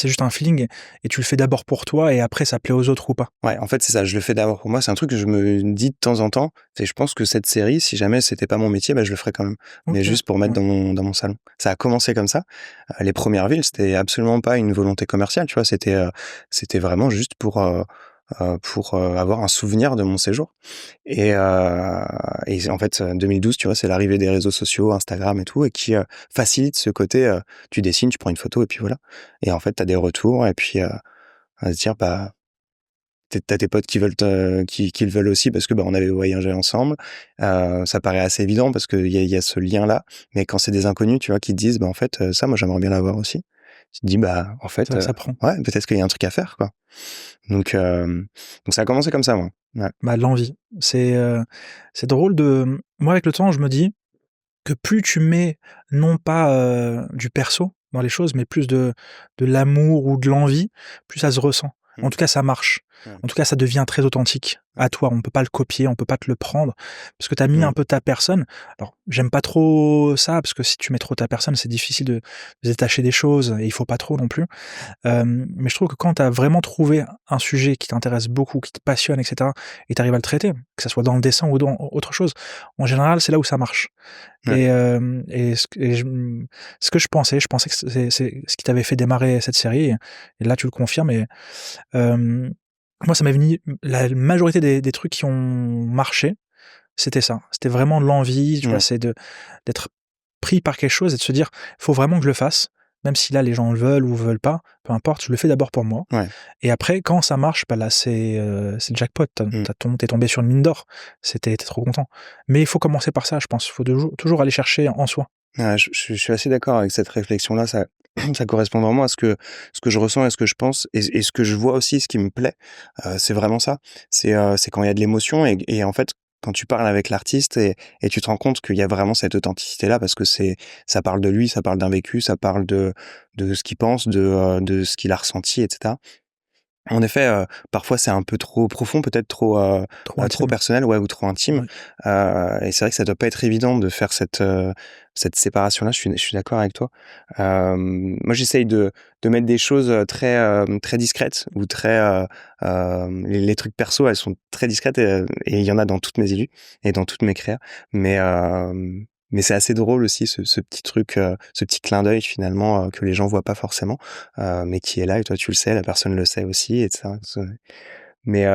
juste un feeling et tu le fais d'abord pour toi et après ça plaît aux autres ou pas? Ouais, en fait, c'est ça, je le fais d'abord pour moi, c'est un truc que je me dis de temps en temps, et je pense que cette série, si jamais c'était pas mon métier, je le ferais quand même, mais OK, juste pour mettre ouais. dans mon salon. Ça a commencé comme ça. Les premières villes, c'était absolument pas une volonté commerciale, tu vois? C'était vraiment juste pour avoir un souvenir de mon séjour et en fait, 2012, tu vois, c'est l'arrivée des réseaux sociaux, Instagram et tout et qui facilite ce côté, tu dessines, tu prends une photo et puis voilà et en fait, tu as des retours et puis à se dire, t'as tes potes qui veulent qui le veulent aussi parce que on avait voyagé ensemble. Ça paraît assez évident parce qu'il y a ce lien-là, mais quand c'est des inconnus, tu vois, qui te disent, en fait, ça, moi, j'aimerais bien l'avoir aussi. Tu te dis, en C'est fait, vrai que ça prend. ouais, peut-être qu'il y a un truc à faire, quoi. Donc ça a commencé comme ça, moi. Ouais. L'envie. C'est drôle moi avec le temps, je me dis que plus tu mets non pas, du perso dans les choses, mais plus de l'amour ou de l'envie, plus ça se ressent. Mmh. En tout cas, ça marche. Ouais. En tout cas, ça devient très authentique à toi. On peut pas le copier, on peut pas te le prendre parce que tu as mis Mmh. un peu ta personne. Alors, j'aime pas trop ça parce que si tu mets trop ta personne, c'est difficile de se détacher des choses et il faut pas trop non plus. Mais je trouve que quand tu as vraiment trouvé un sujet qui t'intéresse beaucoup, qui te passionne, et cetera, et tu arrives à le traiter, que ça soit dans le dessin ou dans autre chose, en général, c'est là où ça marche. Ouais. Ce que je pensais que c'est ce qui t'avait fait démarrer cette série et là tu le confirmes et moi ça m'est venu la majorité des trucs qui ont marché, c'était ça. C'était vraiment l'envie, tu vois? Mmh. C'est d'être pris par quelque chose et de se dire: «Faut vraiment que je le fasse, même si là les gens le veulent ou veulent pas, peu importe, je le fais d'abord pour moi» Ouais. et après quand ça marche, là c'est le jackpot. Mmh. Tu tombé sur une mine d'or. Tu trop content. Mais il faut commencer par ça, je pense. Il faut toujours aller chercher en soi. Ouais, je suis assez d'accord avec cette réflexion-là. Ça ça correspond vraiment à ce que je ressens et ce que je pense et ce que je vois aussi, ce qui me plaît, c'est vraiment ça. C'est quand il y a de l'émotion et en fait, quand tu parles avec l'artiste et tu te rends compte qu'il y a vraiment cette authenticité-là parce que ça parle de lui, ça parle d'un vécu, ça parle de ce qu'il pense, de ce qu'il a ressenti et cetera. En effet, parfois c'est un peu trop profond, peut-être trop, Trop trop intime. personnel, ouais, ou trop intime. Ouais. Et c'est vrai que ça doit pas être évident de faire cette séparation-là. Je suis d'accord avec toi. Moi, j'essaye de mettre des choses très très discrètes ou très les trucs perso, elles sont très discrètes et il y en a dans toutes mes élus et dans toutes mes créas. Mais c'est assez drôle aussi ce petit truc, ce petit clin d'œil finalement que les gens voient pas forcément, mais qui est là et toi tu le sais, la personne le sait aussi, et ça. Mais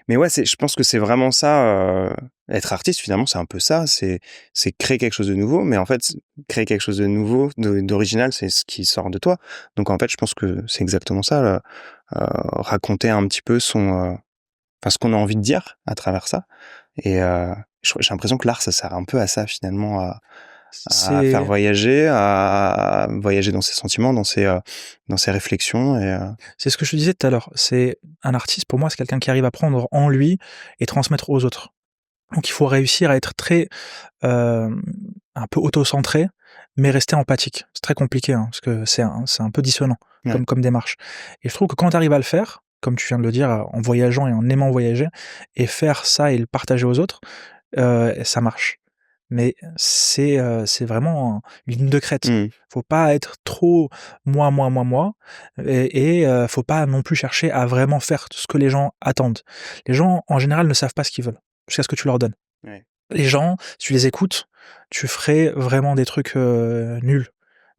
mais ouais, je pense que c'est vraiment ça. Être artiste finalement, c'est un peu ça. C'est créer quelque chose de nouveau, mais en fait, créer quelque chose de nouveau, d'original, c'est ce qui sort de toi. Donc en fait, je pense que c'est exactement ça. Là. Raconter un petit peu enfin ce qu'on a envie de dire à travers ça. Et j'ai l'impression que l'art, ça sert un peu à ça finalement, à faire C'est voyager, à voyager dans ses sentiments, dans ses réflexions. Et c'est ce que je te disais tout à l'heure. C'est un artiste, pour moi, c'est quelqu'un qui arrive à prendre en lui et transmettre aux autres. Donc il faut réussir à être très, un peu auto-centré, mais rester empathique. C'est très compliqué, hein, parce que c'est un peu dissonant ouais. comme démarche. Et je trouve que quand tu arrives à le faire, comme tu viens de le dire, en voyageant et en aimant voyager et faire ça et le partager aux autres, ça marche. Mais c'est vraiment une ligne de crête. Mmh. Faut pas être trop moi, moi, moi, moi, faut pas non plus chercher à vraiment faire ce que les gens attendent. Les gens, en général, ne savent pas ce qu'ils veulent, jusqu'à ce que tu leur donnes. Ouais. Les gens, si tu les écoutes, tu ferais vraiment des trucs, nuls.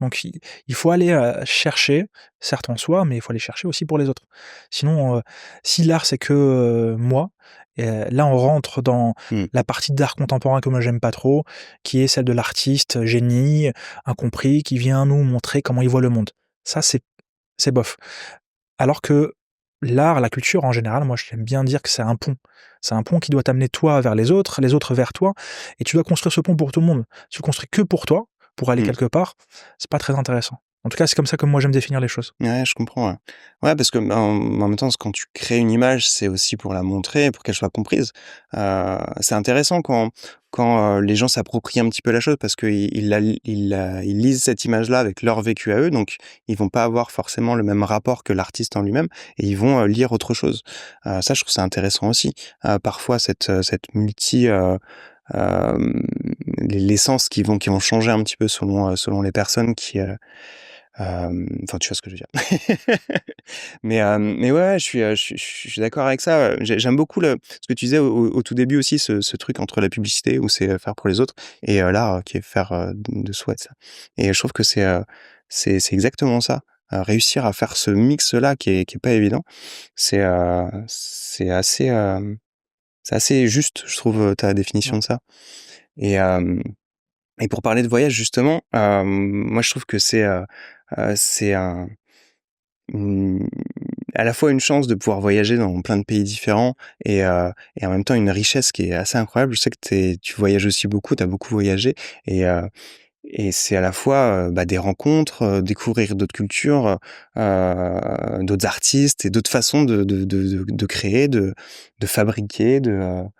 Donc il faut aller, chercher, certes en soi, mais il faut aller chercher aussi pour les autres. Sinon, si l'art c'est que, moi, là on rentre dans Mmh. la partie d'art contemporain que moi j'aime pas trop, qui est celle de l'artiste génie, incompris, qui vient nous montrer comment il voit le monde. Ça c'est bof. Alors que l'art, la culture en général, moi j'aime bien dire que c'est un pont. C'est un pont qui doit t'amener toi vers les autres vers toi, et tu dois construire ce pont pour tout le monde. Si tu construis que pour toi, pour aller Mmh. quelque part, c'est pas très intéressant. En tout cas, c'est comme ça que moi j'aime définir les choses. Ouais, je comprends, ouais. Ouais, parce que, ben, en même temps, quand tu crées une image, c'est aussi pour la montrer, pour qu'elle soit comprise. C'est intéressant quand les gens s'approprient un petit peu la chose parce qu'ils lisent cette image-là avec leur vécu à eux, donc ils vont pas avoir forcément le même rapport que l'artiste en lui-même et ils vont, lire autre chose. Ça, je trouve ça intéressant aussi. Parfois cette hem, les sens qui vont changer un petit peu selon les personnes enfin, tu vois ce que je veux dire. Mais ouais, je suis d'accord avec ça. J'aime beaucoup ce que tu disais au tout début aussi, ce truc entre la publicité où c'est faire pour les autres et l'art qui est faire de soi, ça. Et je trouve que c'est exactement ça. Réussir à faire ce mix-là qui est pas évident, c'est assez juste, je trouve, ta définition Ouais. de ça. Et et pour parler de voyage justement, moi je trouve que c'est Mmh, à la fois une chance de pouvoir voyager dans plein de pays différents et en même temps une richesse qui est assez incroyable. Je sais que tu voyages aussi beaucoup, tu as beaucoup voyagé et c'est à la fois, bah, des rencontres, découvrir d'autres cultures, d'autres artistes et d'autres façons de créer, de fabriquer, hem,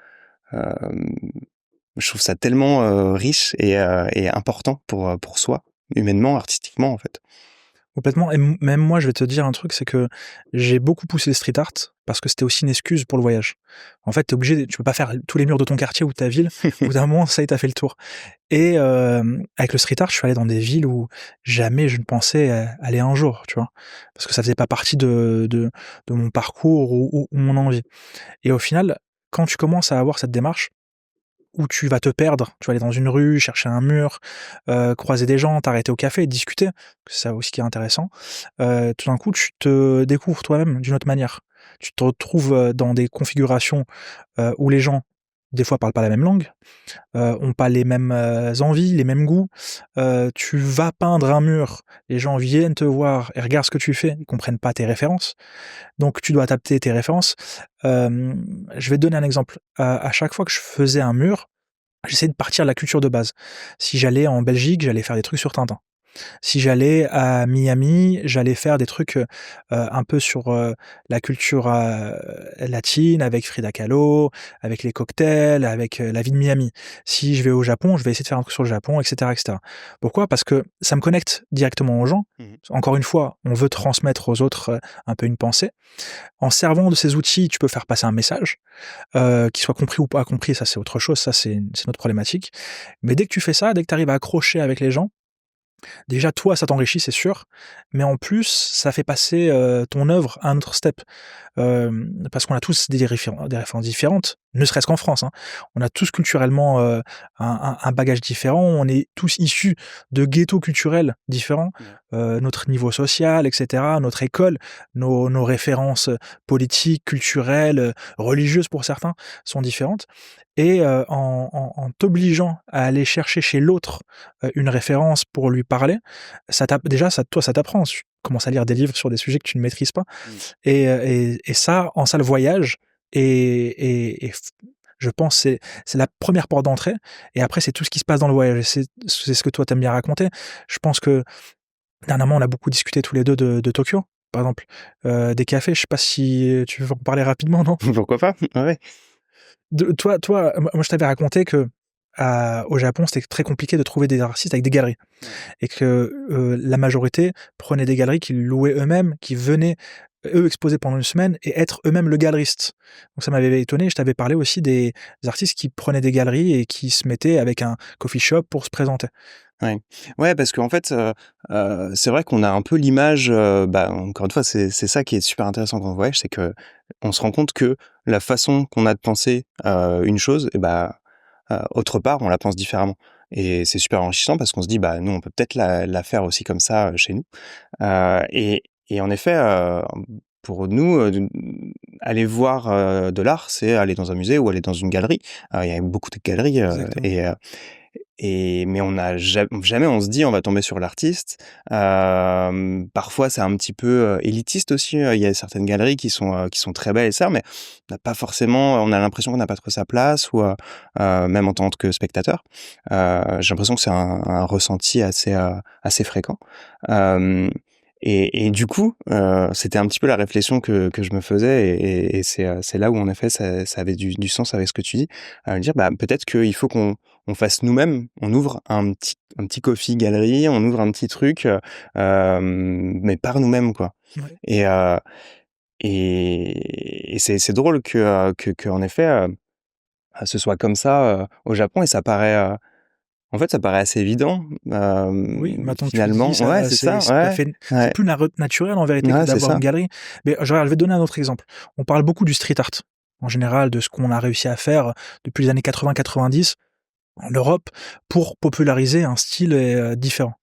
je trouve ça tellement, riche et important pour soi, humainement, artistiquement, en fait. Complètement, et même moi, je vais te dire un truc, c'est que j'ai beaucoup poussé le street art parce que c'était aussi une excuse pour le voyage. En fait, tu peux pas faire tous les murs de ton quartier ou de ta ville. Au bout d'un moment, ça y est, tu fait le tour. Et avec le street art, je suis allé dans des villes où jamais je ne pensais, aller un jour, tu vois? Parce que ça faisait pas partie de mon parcours ou mon envie. Et au final, quand tu commences à avoir cette démarche où tu vas te perdre, tu vas aller dans une rue, chercher un mur, croiser des gens, t'arrêter au café et discuter, c'est ça aussi qui est intéressant. Tout d'un coup, tu te découvres toi-même d'une autre manière. Tu te retrouves, dans des configurations, où les gens, des fois, parlent pas la même langue, ont pas les mêmes, envies, les mêmes goûts. Tu vas peindre un mur, les gens viennent te voir et regardent ce que tu fais, ils comprennent pas tes références, donc tu dois adapter tes références. Je vais te donner un exemple. À chaque fois que je faisais un mur, j'essayais de partir de la culture de base. Si j'allais en Belgique, j'allais faire des trucs sur Tintin. Si j'allais à Miami, j'allais faire des trucs, un peu sur, la culture, latine avec Frida Kahlo, avec les cocktails, avec, la vie de Miami. Si je vais au Japon, je vais essayer de faire un truc sur le Japon et cetera et cetera. Pourquoi? Parce que ça me connecte directement aux gens. Mmh. Encore une fois, on veut transmettre aux autres, un peu une pensée. En servant de ces outils, tu peux faire passer un message, qu'il soit compris ou pas compris, ça c'est autre chose, ça c'est notre problématique. Mais dès que tu fais ça, dès que tu arrives à accrocher avec les gens, déjà toi ça t'enrichit, c'est sûr, mais en plus ça fait passer, ton œuvre à un autre step. Parce qu'on a tous des références différentes, ne serait-ce qu'en France, hein. On a tous culturellement, un bagage différent, on est tous issus de ghettos culturels différents, Ouais. notre niveau social et cetera, notre école, nos références, politiques, culturelles, religieuses pour certains, sont différentes et en t'obligeant à aller chercher chez l'autre, une référence pour lui parler, ça t'app déjà ça toi ça t'apprend. Tu commences à lire des livres sur des sujets que tu ne maîtrises pas Mmh. et ça, en ça, le voyage et f je pense c'est la première porte d'entrée et après c'est tout ce qui se passe dans le voyage et c'est ce que toi t'aimes bien raconter. Je pense que dernièrement, on a beaucoup discuté tous les 2 de Tokyo, par exemple, des cafés, je sais pas si tu veux en parler rapidement, non? Pourquoi pas? Ouais. Toi, moi je t'avais raconté que, au Japon, c'était très compliqué de trouver des artistes avec des galeries Ouais. et que, la majorité prenaient des galeries qu'ils louaient eux-mêmes, qui venaient, eux, exposer pendant une semaine et être eux-mêmes le galeriste. Donc ça m'avait étonné. Je t'avais parlé aussi des artistes qui prenaient des galeries et qui se mettaient avec un coffee shop pour se présenter. Ouais. Ouais, parce qu'en fait, c'est vrai qu'on a un peu l'image, encore une fois, c'est ça qui est super intéressant quand on voyage, c'est qu'on se rend compte que la façon qu'on a de penser, une chose et autre part, on la pense différemment et c'est super enrichissant parce qu'on se dit: «Bah, nous, on peut peut-être la faire aussi comme ça, chez nous». Et en effet, pour nous, aller voir, de l'art, c'est aller dans un musée ou aller dans une galerie. Il y a beaucoup de galeries, Exactement. mais on n'a jamais on se dit: «On va tomber sur l'artiste». Parfois, c'est un petit peu, élitiste aussi, il y a certaines galeries qui sont très belles et ça, mais on a l'impression qu'on n'a pas trop sa place ou même en tant que spectateur. J'ai l'impression que c'est un ressenti assez fréquent. Hem et du coup, c'était un petit peu la réflexion que je me faisais et c'est là où en effet ça avait du sens avec ce que tu dis. Dire, bah, peut-être qu'il faut qu'on fasse nous-mêmes, on ouvre un petit coffee galerie, on ouvre un petit truc, mais par nous-mêmes, quoi. Ouais. Et c'est drôle qu'en effet, ce soit comme ça, au Japon et ça paraît, en fait, ça paraît assez évident, Oui, maintenant que tu le dis, finalement. Ouais, ça c'est ça, c'est tout à ouais, fait c'est ouais, plus naturel en vérité que ouais, c'est d'avoir une ça. galerie. Mais je vais te donner un autre exemple. On parle beaucoup du street art, en général, de ce qu'on a réussi à faire depuis les années 80-90 en Europe pour populariser un style, différent.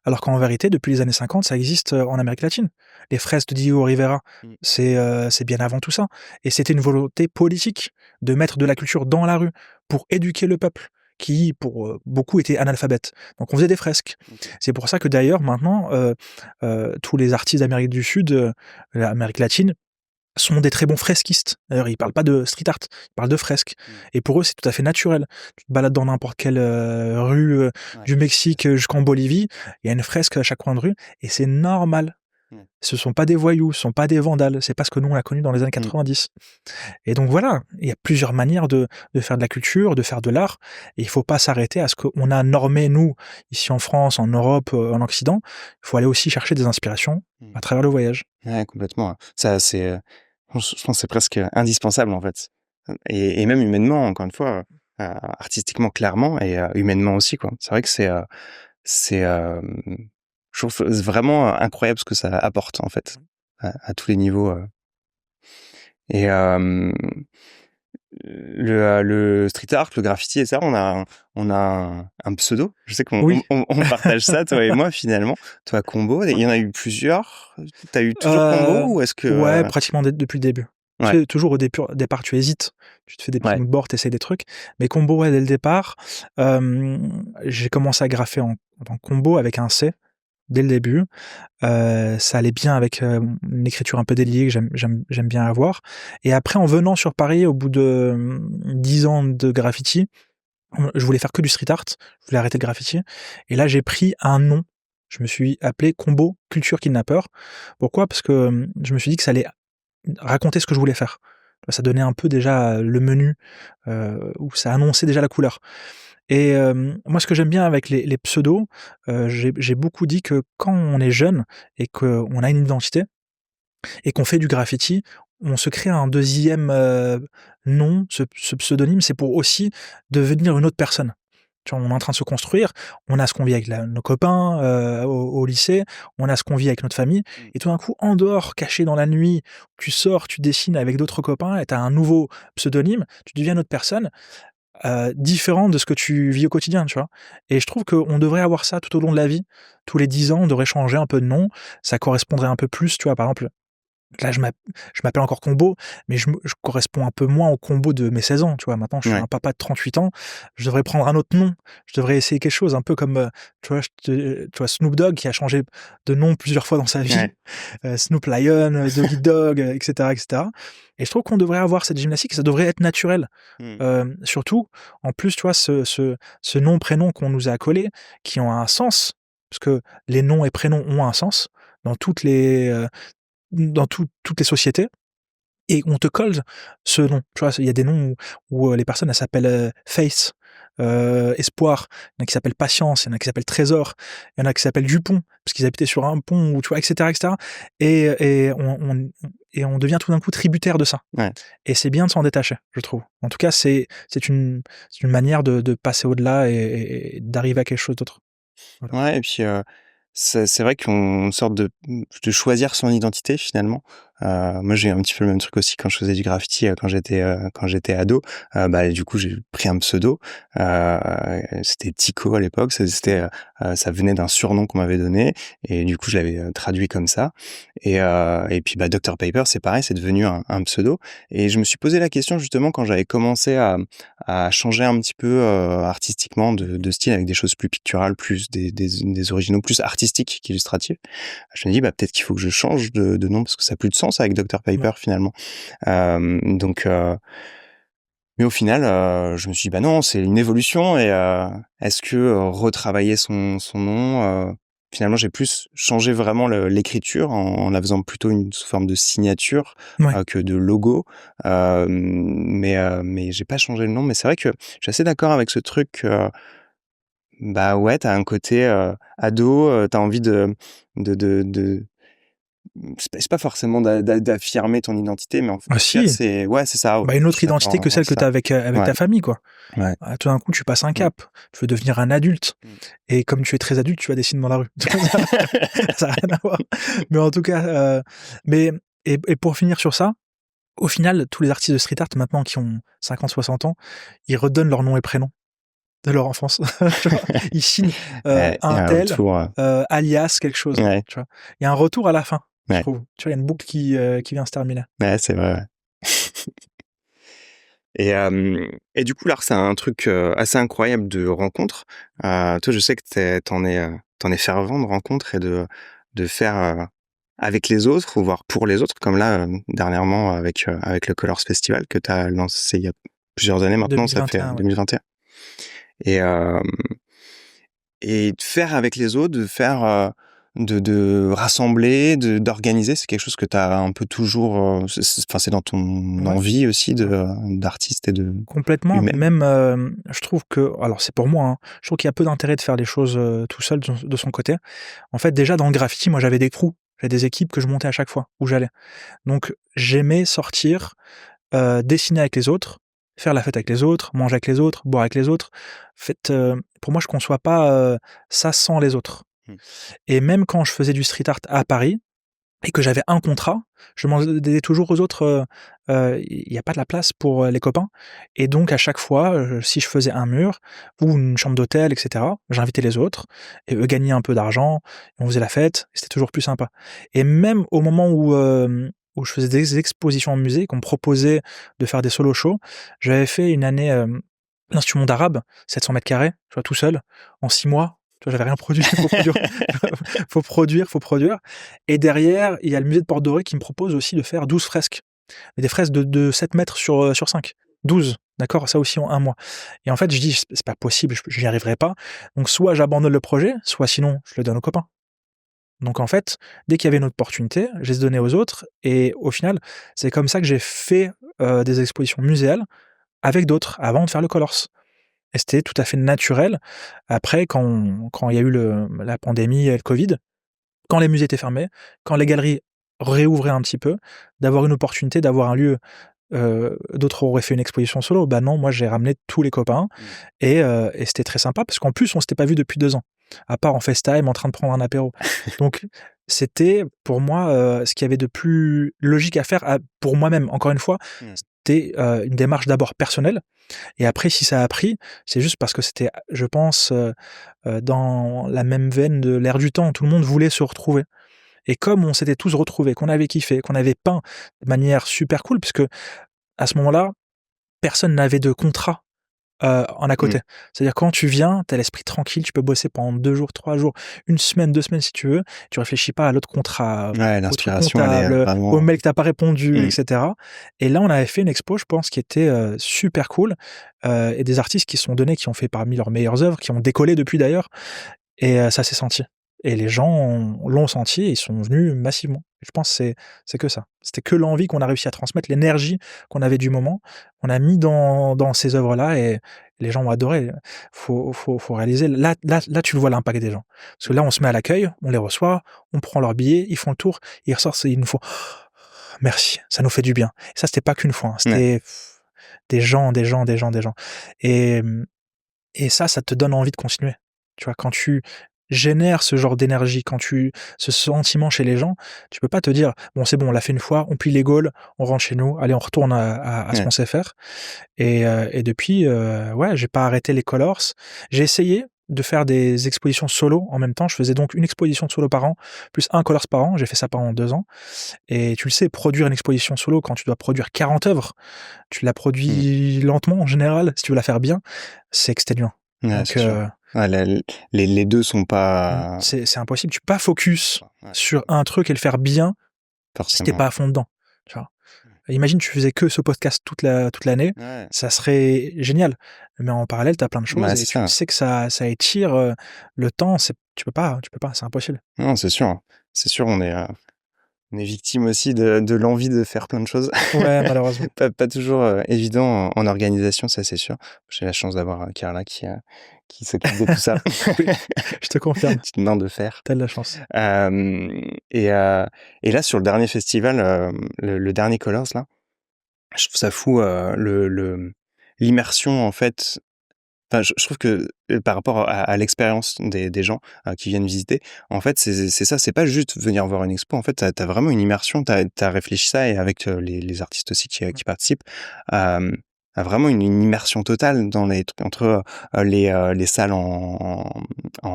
Alors qu'en vérité, depuis les années 50, ça existe, en Amérique latine. Les fresques de Diego Rivera, Mmh. c'est bien avant tout ça et c'était une volonté politique de mettre de la culture dans la rue pour éduquer le peuple qui, pour, beaucoup, était analphabète. Donc on faisait des fresques. OK. C'est pour ça que d'ailleurs maintenant, tous les artistes d'Amérique du Sud, Amérique latine sont des très bons fresquistes. D'ailleurs, ils parlent pas de street art, ils parlent de fresques Mmh. et pour eux, c'est tout à fait naturel. Tu te balades dans n'importe quelle, rue, Ouais. du Mexique, jusqu'en Bolivie, il y a une fresque à chaque coin de rue et c'est normal. Ouais. Ce sont pas des voyous, ce sont pas des vandales, c'est pas ce que nous on a connu dans les années Mmh. 90 et donc voilà, il y a plusieurs manières de faire de la culture, de faire de l'art et il faut pas s'arrêter à ce qu'on a normé nous, ici en France, en Europe, en Occident. Il faut aller aussi chercher des inspirations Mmh. à travers le voyage. Ouais, complètement, ouais. Ça, je pense que c'est presque indispensable, en fait. Et même humainement, encore une fois, artistiquement, clairement et humainement aussi, quoi. C'est vrai que c'est, je trouve vraiment incroyable ce que ça apporte, en fait, à tous les niveaux, et le street art, le graffiti et ça, on a un pseudo. Je sais qu'on Oui. on partage ça, toi et moi, finalement. Toi, Combo, il y en a eu plusieurs. Tu as eu toujours Combo Heu, ou est-ce que, ouais, pratiquement depuis le début. Tu ouais, sais, toujours au départ, tu hésites, tu te fais des petits ouais. mood boards, tu essaies des trucs, mais combo, ouais, dès le départ, j'ai commencé à graffer en combo avec un C, dès le début. Ça allait bien avec, une écriture un peu déliée que j'aime bien avoir et après en venant sur Paris au bout de, 10 ans de graffiti, je voulais faire que du street art, je voulais arrêter le graffiti et là j'ai pris un nom Je me suis appelé Combo Culture Kidnappeur. Pourquoi? Parce que je me suis dit que ça allait raconter ce que je voulais faire. Ça donnait un peu déjà le menu, où ça annonçait déjà la couleur. Et moi, ce que j'aime bien avec les pseudos, j'ai beaucoup dit que quand on est jeune et qu'on a une identité et qu'on fait du graffiti, on se crée un deuxième nom. Ce pseudonyme, c'est pour aussi devenir une autre personne. Tu vois, on est en train de se construire, on a ce qu'on vit avec nos copains au lycée, on a ce qu'on vit avec notre famille, et tout d'un coup, en dehors, caché dans la nuit, tu sors, tu dessines avec d'autres copains, et tu as un nouveau pseudonyme, tu deviens une autre personne, différente de ce que tu vis au quotidien, tu vois. Et je trouve qu'on devrait avoir ça tout au long de la vie. Tous les 10 ans, on devrait changer un peu de nom, ça correspondrait un peu plus, tu vois. Par exemple, là, je m'appelle encore Combo, mais je corresponds un peu moins au Combo de mes 16 ans, tu vois? Maintenant, je suis Ouais. un papa de 38 ans, je devrais prendre un autre nom. Je devrais essayer quelque chose un peu comme, tu vois Snoop Dogg qui a changé de nom plusieurs fois dans sa vie, Ouais. Snoop Lion, Doggy Dogg, et cetera, et cetera. Et je trouve qu'on devrait avoir cette gymnastique, ça devrait être naturel. Mmh. Surtout, en plus, tu vois, ce nom, prénom qu'on nous a collés, qui ont un sens, parce que les noms et prénoms ont un sens dans toutes les sociétés, et on te colle ce nom. Tu vois, il y a des noms où les personnes, elles s'appellent Face, Espoir, il y en a qui s'appellent Patience, il y en a qui s'appellent Trésor, il y en a qui s'appellent Dupont, parce qu'ils habitaient sur un pont, ou tu vois, etc., etc. Et on devient tout d'un coup tributaire de ça. Ouais. Et c'est bien de s'en détacher, je trouve. En tout cas, c'est une manière de passer au-delà et d'arriver à quelque chose d'autre. Voilà. Ouais, et puis c'est vrai qu'on sorte de choisir son identité finalement. Moi, j'ai un petit peu le même truc aussi quand je faisais du graffiti, quand j'étais ado. Bah, du coup, j'ai pris un pseudo. C'était Tico à l'époque. Ça venait d'un surnom qu'on m'avait donné, et du coup, je l'avais traduit comme ça. Et puis, bah, Dr Paper, c'est pareil, c'est devenu un pseudo. Et je me suis posé la question justement quand j'avais commencé à changer un petit peu artistiquement de style, avec des choses plus picturales, plus des originaux, plus artistiques qu'illustratifs. Je me dis, bah, peut-être qu'il faut que je change de nom, parce que ça n'a plus de sens avec Dr Paper, Ouais. finalement. Mais au final, je me suis dit, bah non, c'est une évolution, et est-ce que retravailler son nom, finalement, j'ai plus changé vraiment l'écriture en la faisant plutôt sous forme de signature Ouais. que de logo. Mais j'ai pas changé le nom. Mais c'est vrai que je suis assez d'accord avec ce truc. Bah ouais, t'as un côté ado, t'as envie de c'est pas forcément d'affirmer ton identité, mais en Ah tout cas, si! c'est ça. Bah, une Je autre suis d'accord, identité que celle c'est que tu ça. as avec Ouais, ta famille, quoi. ouais. Tout d'un coup, tu passes un Mmh. cap. Tu veux devenir un adulte, Mmh. et comme tu es très adulte, tu vas dessiner dans la rue. Ça a rien à voir. Mais en tout cas, et pour finir sur ça, au final, tous les artistes de street art maintenant qui ont 50-60 ans, ils redonnent leur nom et prénom de leur enfance. Tu vois? Ils signent, Il y un a un tel, retour, alias quelque chose, ouais, tu vois? Il y a un retour à la fin, je ouais, trouve. Tu vois, il y a une boucle qui vient se terminer. ouais, c'est vrai, ouais. Et du coup, là, c'est un truc assez incroyable de rencontre. Toi, je sais que t'en es fervent de rencontres et de faire avec les autres, ou voire pour les autres, comme là, dernièrement avec le Colors Festival que tu as lancé il y a plusieurs années maintenant, ça fait 2021, ouais. 2021. Et, et de faire avec les autres, de faire, de rassembler, d'organiser, c'est quelque chose que tu as un peu toujours, enfin, c'est dans ton Ouais, envie aussi ouais. d'artiste et de Complètement, humaine. même, je trouve que, alors c'est pour moi, hein, je trouve qu'il y a peu d'intérêt de faire les choses, tout seul de son côté. En fait, déjà dans le graffiti, moi j'avais des crews, j'avais des équipes que je montais à chaque fois où j'allais. Donc j'aimais sortir, dessiner avec les autres, faire la fête avec les autres, manger avec les autres, boire avec les autres. En fait, pour moi je conçois pas, ça sans les autres. Mmh. Et même quand je faisais du street art à Paris et que j'avais un contrat, je demandais toujours aux autres, il y a pas de la place pour, les copains, et donc à chaque fois, si je faisais un mur ou une chambre d'hôtel, et cetera, j'invitais les autres, et eux gagnaient un peu d'argent, on faisait la fête, et c'était toujours plus sympa. Et même au moment où je faisais des expositions en musée, qu'on me proposait de faire des solo shows, j'avais fait une année, l'Instrument d'arabe, 700 m², tu vois, tout seul, en 6 mois. Tu vois, j'avais rien produit, faut produire. Et derrière, il y a le musée de Porte Dorée qui me propose aussi de faire 12 fresques. Mais des fresques de 7 mètres sur 5. 12, d'accord? Ça aussi en 1 mois. Et en fait, je dis: «C'est pas possible, je n'y arriverai pas». Donc soit j'abandonne le projet, soit sinon je le donne aux copains. Donc en fait, dès qu'il y avait une opportunité, je les donnais aux autres et au final, c'est comme ça que j'ai fait, des expositions muséales avec d'autres, avant de faire le Colors et c'était tout à fait naturel. Après quand il y a eu la pandémie et le covid, quand les musées étaient fermés, quand les galeries réouvraient un petit peu, d'avoir une opportunité, d'avoir un lieu, d'autres auraient fait une exposition solo. Bah non, moi j'ai ramené tous les copains et c'était très sympa parce qu'en plus on s'était pas vus depuis 2 ans, à part en FaceTime en train de prendre un apéro. Donc c'était pour moi, ce qu'il y avait de plus logique à faire pour moi-même. Encore une fois, Mmh. c'était, une démarche d'abord personnelle et après si ça a pris, c'est juste parce que c'était, je pense, dans la même veine de l'air du temps. Tout le monde voulait se retrouver et comme on s'était tous retrouvés, qu'on avait kiffé, qu'on avait peint de manière super cool puisque à ce moment-là, personne n'avait de contrat, en à côté. Mmh. C'est-à-dire quand tu viens, tu as l'esprit tranquille, tu peux bosser pendant 2 jours, 3 jours, 1 semaine, 2 semaines si tu veux. Tu réfléchis pas à l'autre contrat, Ouais, au truc l'inspiration, elle est comptable, au vraiment. mail que tu as pas répondu et Mmh. cetera et là, on avait fait une expo, je pense, qui était, super cool, et des artistes qui se sont donnés, qui ont fait parmi leurs meilleures œuvres, qui ont décollé depuis d'ailleurs et ça s'est senti et les gens l'ont senti et ils sont venus massivement. Je pense que c'est que ça. C'était que l'envie qu'on a réussi à transmettre, l'énergie qu'on avait du moment, on a mis dans ces œuvres-là et les gens ont adoré. Faut réaliser là, tu le vois l'impact des gens. Parce que là, on se met à l'accueil, on les reçoit, on prend leurs billets, ils font le tour, ils ressortent, ils nous font: «Merci, ça nous fait du bien» et ça, c'était pas qu'une fois, hein, Ouais. c'était des gens, des gens, des gens, des gens et et ça te donne envie de continuer. Tu vois? Quand tu génères ce genre d'énergie, ce sentiment chez les gens, tu peux pas te dire: «Bon, c'est bon, on l'a fait une fois, on plie les gaules, on rentre chez nous, allez, on retourne à ce Ouais. qu'on sait faire» et depuis, ouais, j'ai pas arrêté les colors. J'ai essayé de faire des expositions solo en même temps. Je faisais donc une exposition de solo par an, plus un colors par an. J'ai fait ça pendant 2 ans et tu le sais, produire une exposition solo quand tu dois produire 40 œuvres, tu la Mmh. produis lentement en général, si tu veux la faire bien, c'est exténuant. Ouais, Donc c'est sûr. Ouais, les 2 sont pas c'est impossible. Tu peux pas focus ouais, sur un truc et le faire bien si tu forcément. pas à fond dedans, tu vois? Imagine, tu faisais que ce podcast toute l'année, Ouais. ça serait génial. Mais en parallèle, tu as plein de choses Bah, et c'est tu ça. sais que ça étire, le temps, tu peux pas, c'est impossible. Non, c'est sûr. C'est sûr, on est victime aussi de l'envie de faire plein de choses. Ouais, malheureusement. Pas toujours, évident en organisation, ça, c'est sûr. J'ai la chance d'avoir, Carla qui s'occupe de tout ça. Oui, je te confirme, Petite main de fer. tu as de la chance. Hem et là, sur le dernier festival, le dernier Colors, là, je trouve ça fou, l'immersion, en fait. Enfin, je trouve que, par rapport à l'expérience des gens, qui viennent visiter, en fait, c'est ça, c'est pas juste venir voir une expo. En fait, tu as vraiment une immersion, tu as réfléchi ça et avec, les artistes aussi qui participent, hem, à vraiment une immersion totale dans les trucs entre, les salles en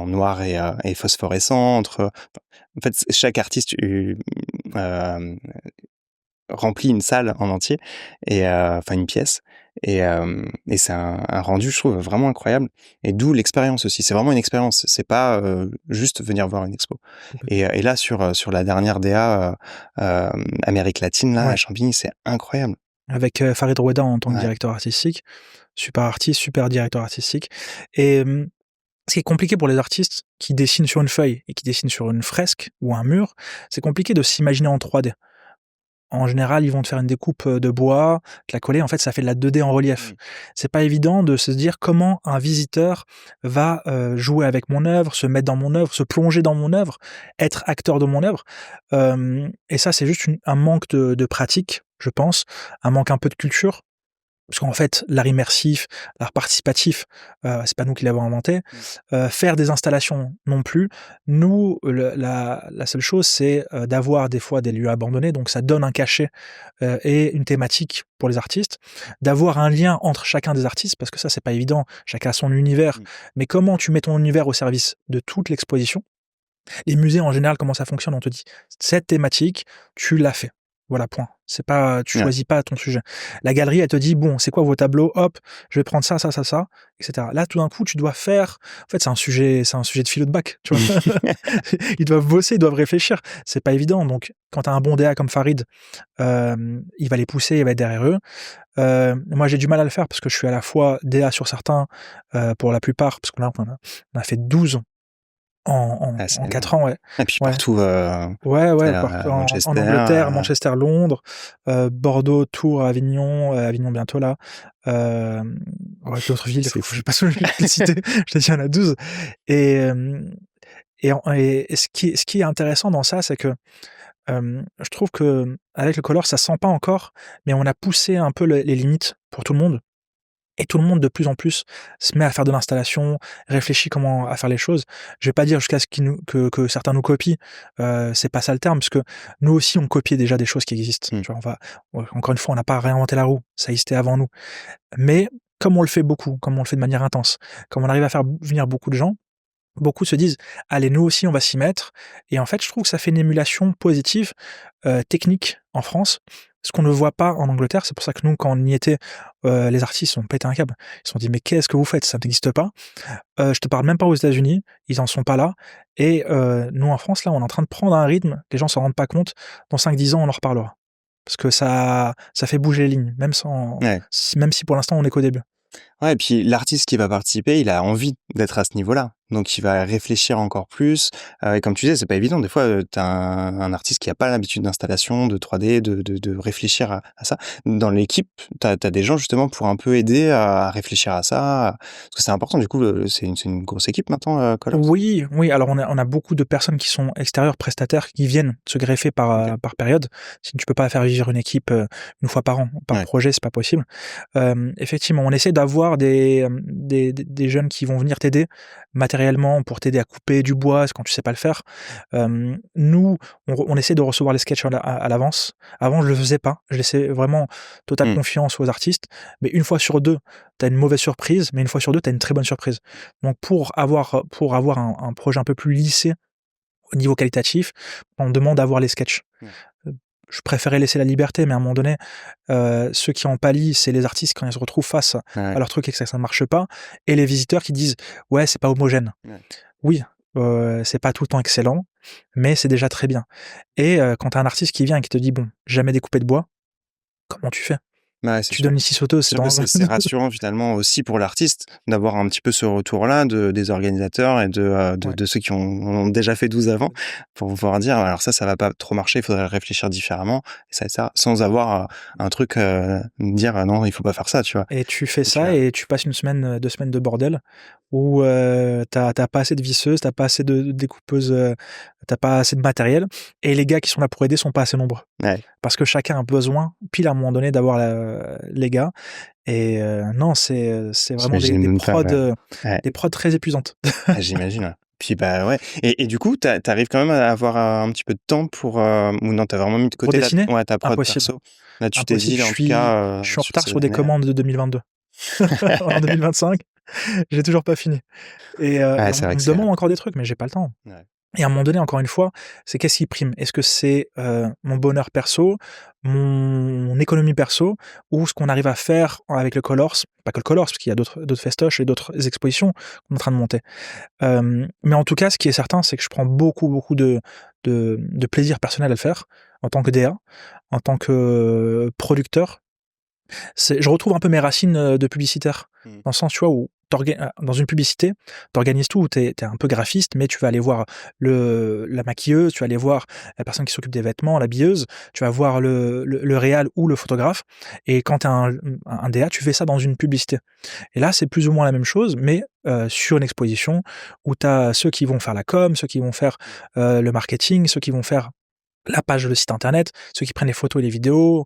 noir et phosphorescent, entre en fait, chaque artiste remplit une salle en entier et enfin une pièce et c'est un rendu, je trouve, vraiment incroyable et d'où l'expérience aussi. C'est vraiment une expérience, c'est pas, juste venir voir une expo Complètement. et là sur la dernière DA, Amérique latine là, à Ouais, Champigny, c'est incroyable. avec, Farid Roueda en tant que Ouais. directeur artistique. Super artiste, super directeur artistique et ce qui est compliqué pour les artistes qui dessinent sur une feuille et qui dessinent sur une fresque ou un mur, c'est compliqué de s'imaginer en 3D. En général, ils vont te faire une découpe, de bois, te la coller, en fait, ça fait de la 2D en relief. Mmh. C'est pas évident de se dire comment un visiteur va, jouer avec mon œuvre, se mettre dans mon œuvre, se plonger dans mon œuvre, être acteur de mon œuvre, et ça, c'est juste un manque de pratique, je pense, un manque un peu de culture. Parce qu'en fait, l'art immersif, l'art participatif, c'est pas nous qui l'avons inventé. Mmh. Faire des installations non plus. Nous, la seule chose, c'est, d'avoir des fois des lieux abandonnés, donc ça donne un cachet, et une thématique pour les artistes. D'avoir un lien entre chacun des artistes, parce que ça, c'est pas évident, chacun a son univers. Mmh. Mais comment tu mets ton univers au service de toute l'exposition? Les musées, en général, comment ça fonctionne? On te dit: «Cette thématique, tu l'as fait». Voilà, point. C'est pas tu Ouais. choisis pas ton sujet. La galerie, elle te dit: «Bon, c'est quoi vos tableaux? Hop, je vais prendre ça, ça, ça, ça» et cetera. Là, tout d'un coup, tu dois faire en fait, c'est un sujet de philo de bac, tu vois? Ils doivent bosser, ils doivent réfléchir. C'est pas évident, donc quand tu as un bon DA comme Farid, il va les pousser, il va être derrière eux. Moi, j'ai du mal à le faire parce que je suis à la fois DA sur certains, pour la plupart, parce que là, on a fait 12 En 4 ans, ouais. Et puis Ouais. partout, Ouais, partout en Manchester, Angleterre, Manchester, Londres, Bordeaux, Tours, Avignon bientôt là. Ouais, d'autres villes, c'est je vais pas les citer, je t'ai dit, il y en a 12. Et, ce qui est intéressant dans ça, c'est que je trouve qu'avec le Color, ça se sent pas encore, mais on a poussé un peu les limites pour tout le monde. Et tout le monde, de plus en plus, se met à faire de l'installation, réfléchit comment à faire les choses. Je vais pas dire jusqu'à ce que certains nous copient, c'est pas ça le terme, parce que nous aussi, on copiait déjà des choses qui existent. Tu vois, encore une fois, on n'a pas réinventé la roue, ça existait avant nous. Mais comme on le fait beaucoup, comme on le fait de manière intense, comme on arrive à faire venir beaucoup de gens, beaucoup se disent: «Allez, nous aussi, on va s'y mettre», et en fait, je trouve que ça fait une émulation positive, technique en France, ce qu'on ne voit pas en Angleterre. C'est pour ça que nous, quand on y était, les artistes ont pété un câble. Ils se sont dit: «Mais qu'est-ce que vous faites? Ça n'existe pas». Je te parle même pas aux États-Unis, ils en sont pas là, et nous, en France, là, on est en train de prendre un rythme, les gens s'en rendent pas compte. Dans 5-10 ans, on en reparlera. Parce que ça fait bouger les lignes, même si pour l'instant, on est qu'au début. Ouais, et puis l'artiste qui va participer, il a envie d'être à ce niveau-là. Donc il va réfléchir encore plus. Et comme tu disais, c'est pas évident. Des fois, tu as un artiste qui a pas l'habitude d'installation, de 3D, de réfléchir à ça. Dans l'équipe, tu as des gens justement pour un peu aider à réfléchir à ça. Parce que c'est important, du coup, c'est une grosse équipe maintenant, Colors. Oui, alors on a beaucoup de personnes qui sont extérieures, prestataires, qui viennent se greffer par période. Si tu peux pas faire vivre une équipe une fois par an, par projet, c'est pas possible. Effectivement, on essaie d'avoir des jeunes qui vont venir t'aider matériellement, pour t'aider à couper du bois quand tu sais pas le faire. Nous, on essaie de recevoir les sketchs à l'avance. Avant, je le faisais pas. Je laissais vraiment totale confiance aux artistes. Mais une fois sur deux, tu as une mauvaise surprise, mais une fois sur deux, tu as une très bonne surprise. Donc pour avoir un projet un peu plus lissé au niveau qualitatif, on demande d'avoir les sketchs. Je préférais laisser la liberté, mais à un moment donné, ceux qui en pâlissent, c'est les artistes quand ils se retrouvent face à leur truc et que ça ne marche pas, et les visiteurs qui disent « Ouais, c'est pas homogène ». Oui, c'est pas tout le temps excellent, mais c'est déjà très bien. Et quand tu as un artiste qui vient et qui te dit « Bon, jamais découpé de bois », comment tu fais ? Tu donnes une scie sauteuse, c'est rassurant finalement aussi pour l'artiste d'avoir un petit peu ce retour-là des organisateurs et de ceux qui ont déjà fait 12 avant, pour pouvoir dire alors ça va pas trop marcher, il faudrait réfléchir différemment, et ça sans avoir un truc dire non, il faut pas faire ça, tu vois. Et tu fais ça et tu passes 2 semaines de bordel où t'as pas assez de visseuses, t'as pas assez de découpeuses, t'as pas assez de matériel, et les gars qui sont là pour aider sont pas assez nombreux. Parce que chacun a besoin, pile à un moment donné, d'avoir les gars. Et non, c'est vraiment des prods très épuisantes. J'imagine, ouais. Puis bah ouais. Et du coup, t'arrives quand même à avoir un petit peu de temps pour ou non, t'as vraiment mis de côté ta prod perso. Là, tu t'es dit en tout cas. Je suis en retard sur des commandes de 2022. En 2025, j'ai toujours pas fini. Et on me demande encore des trucs, mais j'ai pas le temps. Et à un moment donné, encore une fois, c'est qu'est-ce qui prime ? Est-ce que c'est mon bonheur perso, mon économie perso, ou ce qu'on arrive à faire avec le Colors ? Pas que le Colors, parce qu'il y a d'autres festoches et d'autres expositions qu'on est en train de monter. Mais en tout cas, ce qui est certain, c'est que je prends beaucoup de plaisir personnel à le faire, en tant que DA, en tant que producteur. Je retrouve un peu mes racines de publicitaire, dans le sens, tu vois, où dans une publicité, t'organises tout, t'es un peu graphiste, mais tu vas aller voir la maquilleuse, tu vas aller voir la personne qui s'occupe des vêtements, l'habilleuse, tu vas voir le réal ou le photographe, et quand t'es un DA, tu fais ça dans une publicité. Et là, c'est plus ou moins la même chose, mais sur une exposition, où t'as ceux qui vont faire la com, ceux qui vont faire le marketing, ceux qui vont faire la page, le site internet, ceux qui prennent les photos et les vidéos,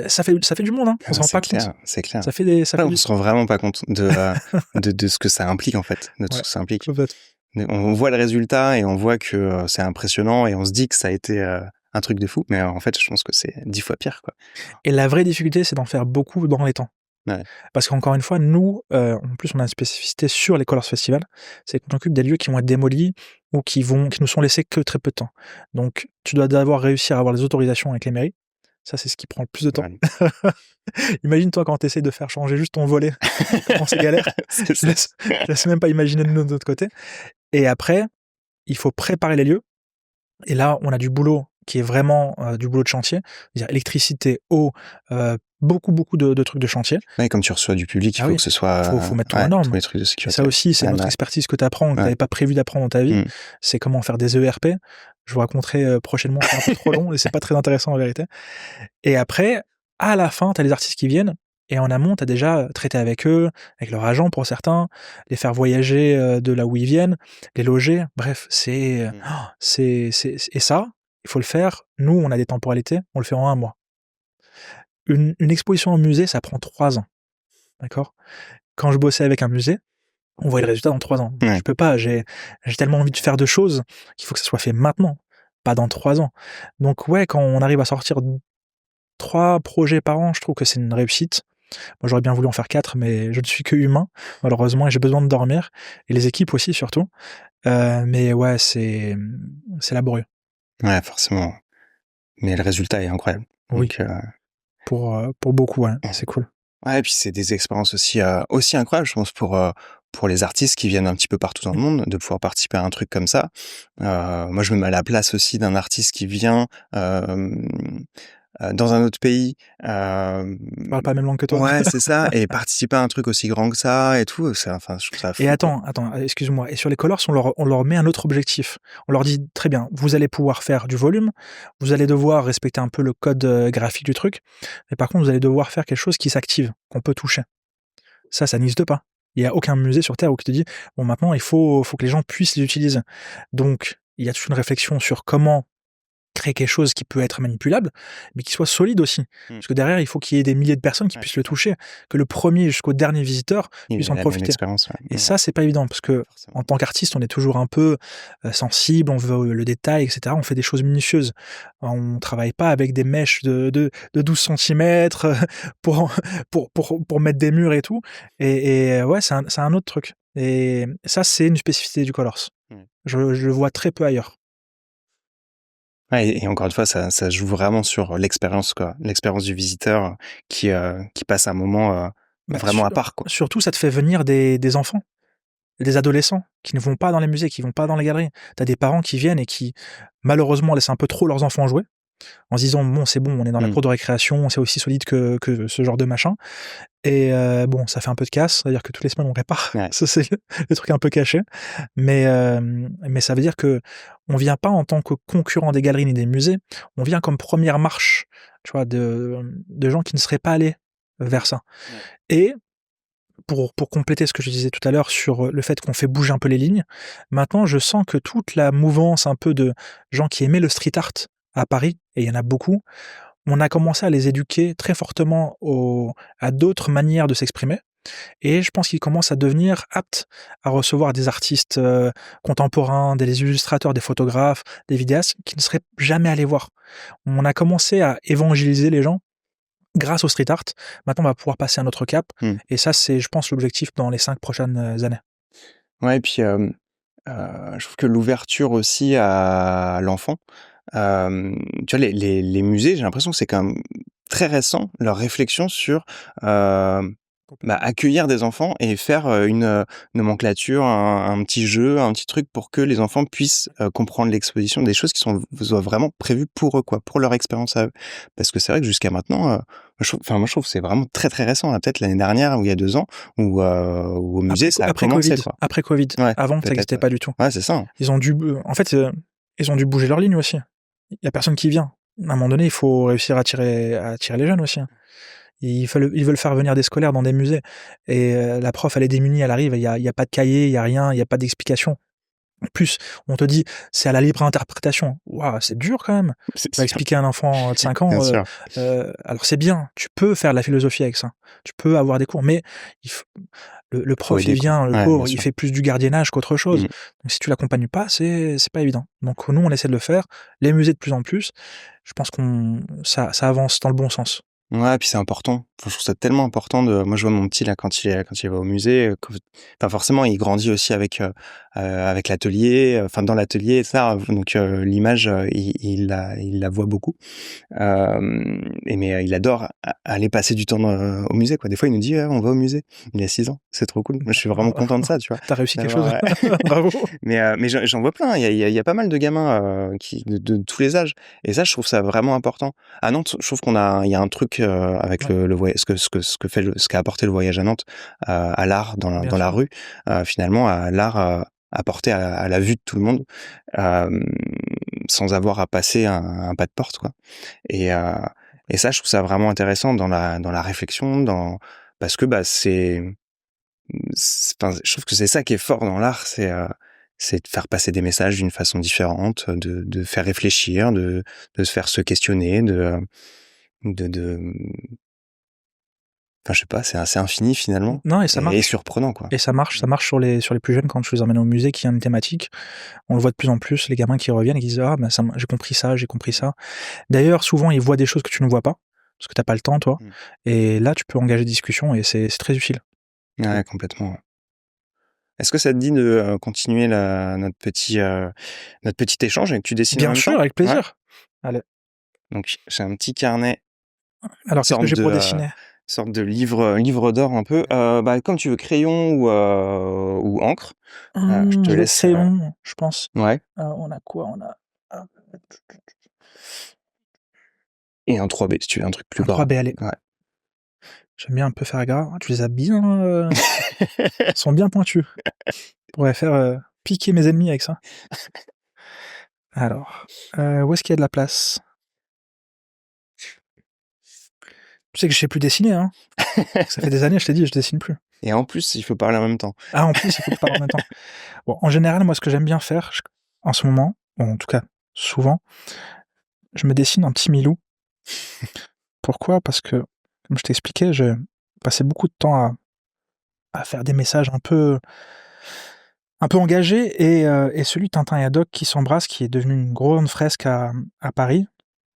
ça fait du monde, hein. On se rend pas compte. C'est clair. On se rend vraiment pas compte de ce que ça implique en fait, de tout ce que ça implique. On voit le résultat et on voit que c'est impressionnant et on se dit que ça a été un truc de fou, mais en fait, je pense que c'est 10 fois pire, quoi. Et la vraie difficulté, c'est d'en faire beaucoup dans les temps. Parce qu'encore une fois, nous, en plus, on a une spécificité sur les Colors Festival, c'est qu'on occupe des lieux qui vont être démolis ou qui nous sont laissés que très peu de temps. Donc, tu dois d'abord réussir à avoir les autorisations avec les mairies. Ça, c'est ce qui prend le plus de temps. Imagine-toi quand tu essaies de faire changer juste ton volet, comment c'est galère. Je laisse même pas imaginer de notre côté. Et après, il faut préparer les lieux. Et là, on a du boulot qui est vraiment du boulot de chantier, c'est-à-dire électricité, eau, beaucoup de trucs de chantier. Ouais, comme tu reçois du public, il faut que ce soit... Faut mettre tout en norme. Tous les trucs de sécurité. Et ça aussi, c'est notre expertise que tu apprends, que tu n'avais pas prévu d'apprendre dans ta vie. C'est comment faire des ERP. Je vous raconterai prochainement, c'est un peu trop long et c'est pas très intéressant en vérité. Et après, à la fin, tu as les artistes qui viennent et en amont, tu as déjà traité avec eux, avec leur agent pour certains, les faire voyager de là où ils viennent, les loger. Bref, et ça, il faut le faire. Nous, on a des temporalités, on le fait en 1 mois. Une exposition au musée, ça prend 3 ans. D'accord ? Quand je bossais avec un musée, on voyait le résultat dans 3 ans. Je peux pas, j'ai tellement envie de faire de choses qu'il faut que ça soit fait maintenant, pas dans 3 ans. Donc ouais, quand on arrive à sortir 3 projets par an, je trouve que c'est une réussite. Moi, j'aurais bien voulu en faire 4, mais je ne suis que humain, malheureusement, et j'ai besoin de dormir. Et les équipes aussi, surtout. Mais ouais, c'est laborieux. Ouais, forcément. Mais le résultat est incroyable. Oui. Donc, pour beaucoup, ouais, c'est cool. Ouais, et puis c'est des expériences aussi incroyables, je pense, pour les artistes qui viennent un petit peu partout dans le monde, de pouvoir participer à un truc comme ça. Moi, je me mets à la place aussi d'un artiste qui vient dans un autre pays. Tu parles pas la même langue que toi. Ouais, c'est ça. Et participer à un truc aussi grand que ça et tout, je trouve ça fou. Et attends, excuse-moi. Et sur les Colors, on leur met un autre objectif. On leur dit, très bien, vous allez pouvoir faire du volume, vous allez devoir respecter un peu le code graphique du truc, mais par contre, vous allez devoir faire quelque chose qui s'active, qu'on peut toucher. Ça n'existe pas. Il n'y a aucun musée sur Terre où qui te dit, bon, maintenant, il faut que les gens puissent les utiliser. Donc, il y a toute une réflexion sur comment créer quelque chose qui peut être manipulable, mais qui soit solide aussi. Parce que derrière, il faut qu'il y ait des milliers de personnes qui puissent le toucher, que le premier jusqu'au dernier visiteur puisse en profiter. Et ça, c'est pas évident, parce que en tant qu'artiste, on est toujours un peu sensible, on veut le détail, etc. On fait des choses minutieuses. On travaille pas avec des mèches de 12 cm pour mettre des murs et tout. Et ouais, c'est un autre truc. Et ça, c'est une spécificité du Colors. Je le vois très peu ailleurs. Ouais, et encore une fois, ça joue vraiment sur l'expérience, quoi. L'expérience du visiteur qui passe un moment vraiment à part, quoi. Surtout, ça te fait venir des enfants, des adolescents qui ne vont pas dans les musées, qui ne vont pas dans les galeries. Tu as des parents qui viennent et qui, malheureusement, laissent un peu trop leurs enfants jouer, en se disant, bon, c'est bon, on est dans la cour de récréation, c'est aussi solide que ce genre de machin. Et bon, ça fait un peu de casse, c'est-à-dire que toutes les semaines, on répare. Ouais. Ça, c'est le truc un peu caché. Mais ça veut dire que on vient pas en tant que concurrent des galeries ni des musées, on vient comme première marche, tu vois, de gens qui ne seraient pas allés vers ça. Ouais. Et pour compléter ce que je disais tout à l'heure sur le fait qu'on fait bouger un peu les lignes, maintenant, je sens que toute la mouvance un peu de gens qui aimaient le street art à Paris, et il y en a beaucoup, on a commencé à les éduquer très fortement à d'autres manières de s'exprimer. Et je pense qu'ils commencent à devenir aptes à recevoir des artistes contemporains, des illustrateurs, des photographes, des vidéastes qui ne seraient jamais allés voir. On a commencé à évangéliser les gens grâce au street art. Maintenant, on va pouvoir passer à un autre cap. Et ça, c'est, je pense, l'objectif dans les 5 prochaines années. Ouais, et puis je trouve que l'ouverture aussi à l'enfant, tu vois, les musées, j'ai l'impression que c'est quand même très récent, leur réflexion sur accueillir des enfants et faire une nomenclature, un petit jeu, un petit truc pour que les enfants puissent comprendre l'exposition, des choses qui soient vraiment prévues pour eux, quoi, pour leur expérience à eux. Parce que c'est vrai que jusqu'à maintenant, moi je trouve que c'est vraiment très très récent, peut-être l'année dernière ou il y a 2 ans, où au musée ça a commencé. Après Covid, ouais, avant ça n'existait pas du tout. Ouais, c'est ça. Ils ont dû, ils ont dû bouger leur ligne aussi. Il n'y a personne qui vient. À un moment donné, il faut réussir à attirer les jeunes aussi. Ils veulent faire venir des scolaires dans des musées. Et la prof, elle est démunie, elle arrive, il y a pas de cahier, il y a rien, il y a pas d'explication. En plus, on te dit, c'est à la libre interprétation. Waouh, c'est dur quand même. Tu vas expliquer à un enfant de 5 ans. Alors c'est bien, tu peux faire de la philosophie avec ça. Tu peux avoir des cours, mais le prof, il vient, le pauvre, il fait plus du gardiennage qu'autre chose. Donc si tu l'accompagnes pas, c'est pas évident. Donc nous, on essaie de le faire. Les musées de plus en plus. Je pense ça avance dans le bon sens. Ouais, puis c'est important. Enfin, je trouve ça tellement important de. Moi, je vois mon petit là quand il va au musée. Enfin, forcément, il grandit aussi avec l'atelier. Enfin, dans l'atelier, et ça. Donc, l'image, il la voit beaucoup. Mais il adore aller passer du temps au musée, quoi. Des fois, il nous dit, on va au musée. Il a 6 ans. C'est trop cool. Moi, je suis vraiment content de ça, tu vois. T'as réussi quelque D'avoir, chose. Bravo. Mais j'en vois plein. Il y a pas mal de gamins de tous les âges. Et ça, je trouve ça vraiment important. À Nantes, je trouve il y a un truc avec Ouais. le voyage, ce qu'a apporté le voyage à Nantes à l'art Bien dans la sûr. rue. Finalement, à l'art apporté à la vue de tout le monde, euh, sans avoir à passer un pas de porte, quoi. Et, euh, et ça, je trouve ça vraiment intéressant dans la réflexion, parce que enfin, je trouve que c'est ça qui est fort dans l'art, c'est de faire passer des messages d'une façon différente, de faire réfléchir, de se faire se questionner, de enfin, je sais pas, c'est assez infini finalement Non, et ça et marche. surprenant, quoi. Et ça marche sur les plus jeunes quand je les emmène au musée qui a une thématique. On le voit de plus en plus, les gamins qui reviennent et qui disent ah ben j'ai compris ça, j'ai compris ça. D'ailleurs, souvent ils voient des choses que tu ne vois pas parce que t'as pas le temps toi. Mmh. Et là, tu peux engager des discussions et c'est très utile. Ouais, complètement. Ouais. Est-ce que ça te dit de continuer notre petit échange et que tu dessines en Bien même sûr, temps? avec Ouais. plaisir. Allez. Donc j'ai un petit carnet, Alors qu'est-ce que sorte j'ai de pour dessiner? livre d'or un peu. Bah, comme tu veux, crayon ou encre. Je te Je vais laisse. crayon, je pense. Ouais. On a quoi? On a Et un 3B si tu veux un truc plus un gras. 3B, allez. Ouais. J'aime bien un peu faire gras. Tu les as bien, sont bien pointus. Je pourrais faire piquer mes ennemis avec ça. Alors, où est-ce qu'il y a de la place? Tu sais que je sais plus dessiner, hein. Ça fait des années, je t'ai dit, je dessine plus. Et en plus, il faut parler en même temps. Ah, en plus, il faut que je parle en même temps. Bon, en général, moi, ce que j'aime bien faire, en ce moment, bon, en tout cas, souvent, je me dessine un petit Milou. Pourquoi? Parce que, comme je t'expliquais, je passais beaucoup de temps à faire des messages un peu engagés et celui Tintin et Haddock qui s'embrassent, qui est devenu une grande fresque à Paris,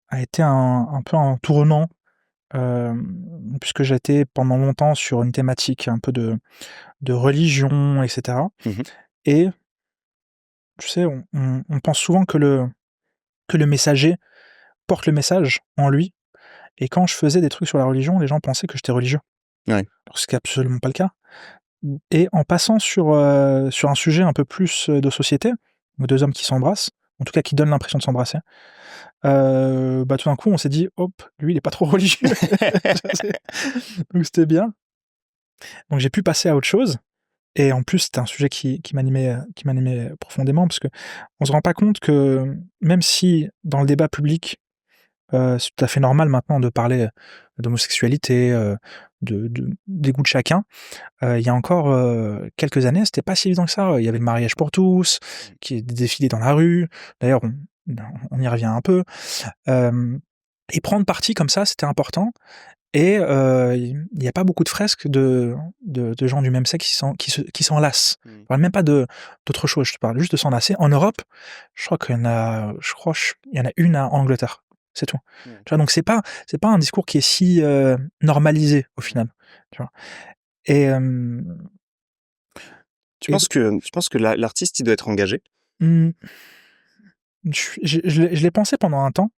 a été un peu un tournant, puisque j'étais pendant longtemps sur une thématique un peu de religion, et cetera. Mmh. Et tu sais, on pense souvent que le messager porte le message en lui, et quand je faisais des trucs sur la religion, les gens pensaient que j'étais religieux. Ouais. Alors ce qui est absolument pas le cas. Et en passant sur un sujet un peu plus, de société, ou 2 hommes qui s'embrassent, en tout cas qui donnent l'impression de s'embrasser, bah, tout d'un coup on s'est dit: «Hop, lui il est pas trop religieux». Donc c'était bien. Donc j'ai pu passer à autre chose et en plus c'était un sujet qui m'animait profondément parce qu'on se rend pas compte que, même si dans le débat public, c'est tout à fait normal maintenant de parler d'homosexualité, des goûts de chacun. Il y a encore, quelques années, c'était pas si évident que ça. Il y avait le mariage pour tous, qui est des défilés dans la rue. D'ailleurs, on y revient un peu. Hem Et prendre parti comme ça, c'était important et il y a pas beaucoup de fresques de gens du même sexe qui s'enlacent. Mmh. Je parle même pas d'autre chose, je te parle juste de s'enlacer. En Europe, je crois qu'il y en a il y en a une en Angleterre, c'est tout. Ouais. Tu vois? Donc c'est pas un discours qui est si, normalisé au final, tu vois? Et hem et d Tu penses que l'artiste, il doit être engagé? mmh, je l'ai pensé pendant un temps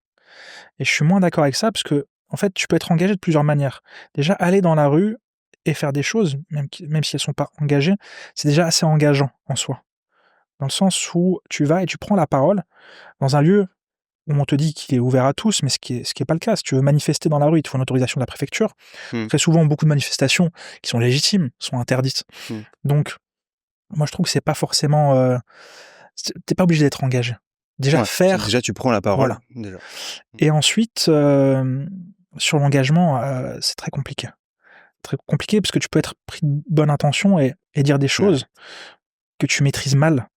et je suis moins d'accord avec ça parce que en fait, tu peux être engagé de plusieurs manières. Déjà, aller dans la rue et faire des choses, même si elles sont pas engagées, c'est déjà assez engageant en soi. Dans le sens où tu vas et tu prends la parole dans un lieu où on te dit qu'il est ouvert à tous, mais ce qui est pas le cas. Si tu veux manifester dans la rue, il te faut une autorisation de la préfecture. Mmh. Très souvent, beaucoup de manifestations qui sont légitimes sont interdites. Mmh. Donc, moi, je trouve que c'est pas forcément, tu pas obligé d'être engagé. Déjà Ouais, faire, déjà tu prends la parole, voilà. déjà. Et ensuite, sur l'engagement, c'est très compliqué. Très compliqué parce que tu peux être pris de bonne intention et dire des Ouais. choses que tu maîtrises mal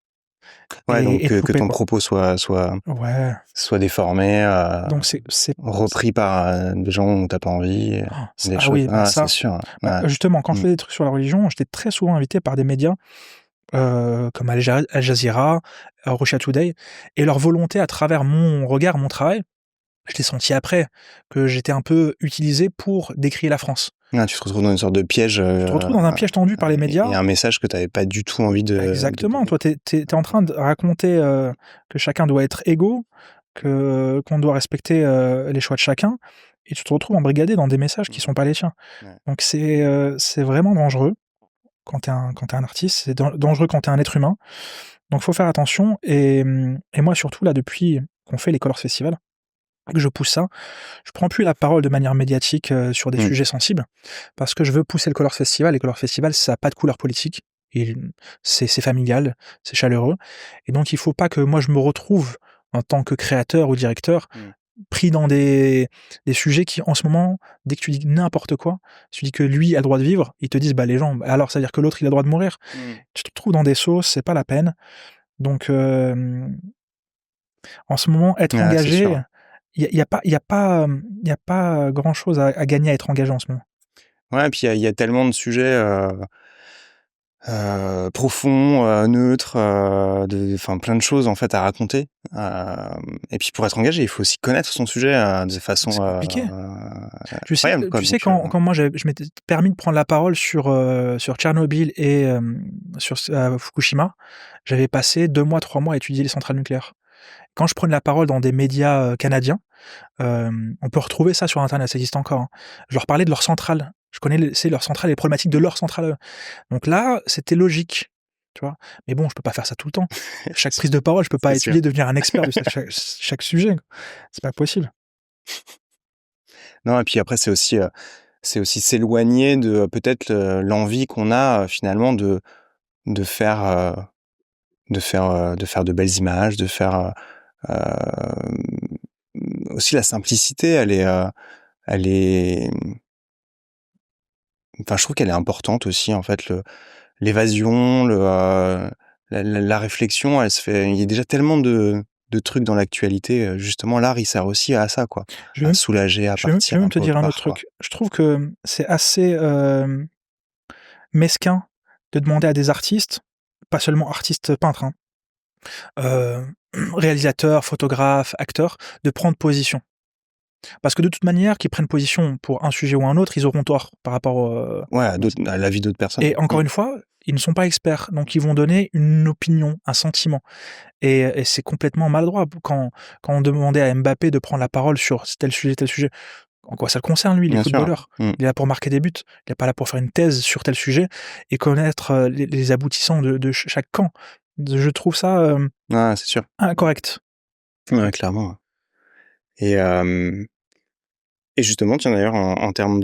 Ouais, donc et te que louper, ton quoi. propos Ouais, soit déformé, donc c'est repris par, des gens dont tu pas envie, des ah choses oui, bah, c'est ça, sûr, bah, ouais. justement, quand je Mmh. faisais des trucs sur la religion, j'étais très souvent invité par des médias, comme Al Jazeera, Russia Today, et leur volonté à travers mon regard, mon travail, je l'ai senti après, que j'étais un peu utilisé pour décrier la France. Ah, tu te retrouves dans une sorte de piège. Tu te retrouves dans un piège tendu par les médias. Et un message que tu n'avais pas du tout envie de. Exactement. Toi, t'es en train de raconter que chacun doit être égaux, qu'on doit respecter les choix de chacun, et tu te retrouves embrigadé dans des messages qui sont pas les tiens. Ouais. Donc c'est vraiment dangereux quand t'es un artiste, c'est dangereux quand t'es un être humain. Donc faut faire attention. Et moi surtout là, depuis qu'on fait les Colors Festival, que je pousse ça, je prends plus la parole de manière médiatique sur des sujets sensibles, parce que je veux pousser le Colors Festival. Les Colors Festival, ça n'a pas de couleur politique, et c'est familial, c'est chaleureux, et donc il faut pas que moi je me retrouve en tant que créateur ou directeur pris dans des sujets qui, en ce moment, dès que tu dis n'importe quoi, tu dis que lui a le droit de vivre, ils te disent bah les gens, alors ça veut dire que l'autre il a le droit de mourir. Tu te trouves dans des sauces, c'est pas la peine. Donc en ce moment, être engagé, il y a pas grand chose à gagner à être engagé en ce moment. Ouais, et puis il y a tellement de sujets profonds, neutres, enfin plein de choses en fait à raconter. Et puis pour être engagé, il faut aussi connaître son sujet de façon C'est compliqué. incroyable, quoi. Tu sais, quand moi je m'étais permis de prendre la parole sur Tchernobyl et sur Fukushima, j'avais passé 2 mois, 3 mois à étudier les centrales nucléaires. Quand je prenais la parole dans des médias canadiens, on peut retrouver ça sur internet, ça existe encore, hein. Je leur parlais de leur centrale. Je connais leurs centrales et les problématiques de leur centrale. Donc là, c'était logique, tu vois. Mais bon, je peux pas faire ça tout le temps. Chaque prise de parole, je peux pas étudier, devenir un expert de chaque sujet. C'est pas possible. Non, et puis après, c'est aussi s'éloigner de peut-être l'envie qu'on a finalement de faire de belles images, de faire aussi la simplicité, elle est, enfin, je trouve qu'elle est importante aussi, en fait, l'évasion, la réflexion, elle se fait, il y a déjà tellement de trucs dans l'actualité, justement, l'art, il sert aussi à ça, quoi. À soulager, à partir je vais même te dire un autre truc. Je trouve que c'est assez mesquin de demander à des artistes, pas seulement artistes peintres, hein, réalisateurs, photographes, acteurs, de prendre position. Parce que de toute manière, qu'ils prennent position pour un sujet ou un autre, ils auront tort par rapport à l'avis d'autres personnes. Et encore une fois, ils ne sont pas experts, donc ils vont donner une opinion, un sentiment. Et c'est complètement maladroit. Quand on demandait à Mbappé de prendre la parole sur tel sujet, en quoi ça le concerne, lui, il est footballeur. Il est là pour marquer des buts, il n'est pas là pour faire une thèse sur tel sujet et connaître les aboutissants de chaque camp. Je trouve ça c'est sûr. Incorrect. Ouais, clairement. Et justement, tiens, d'ailleurs, en termes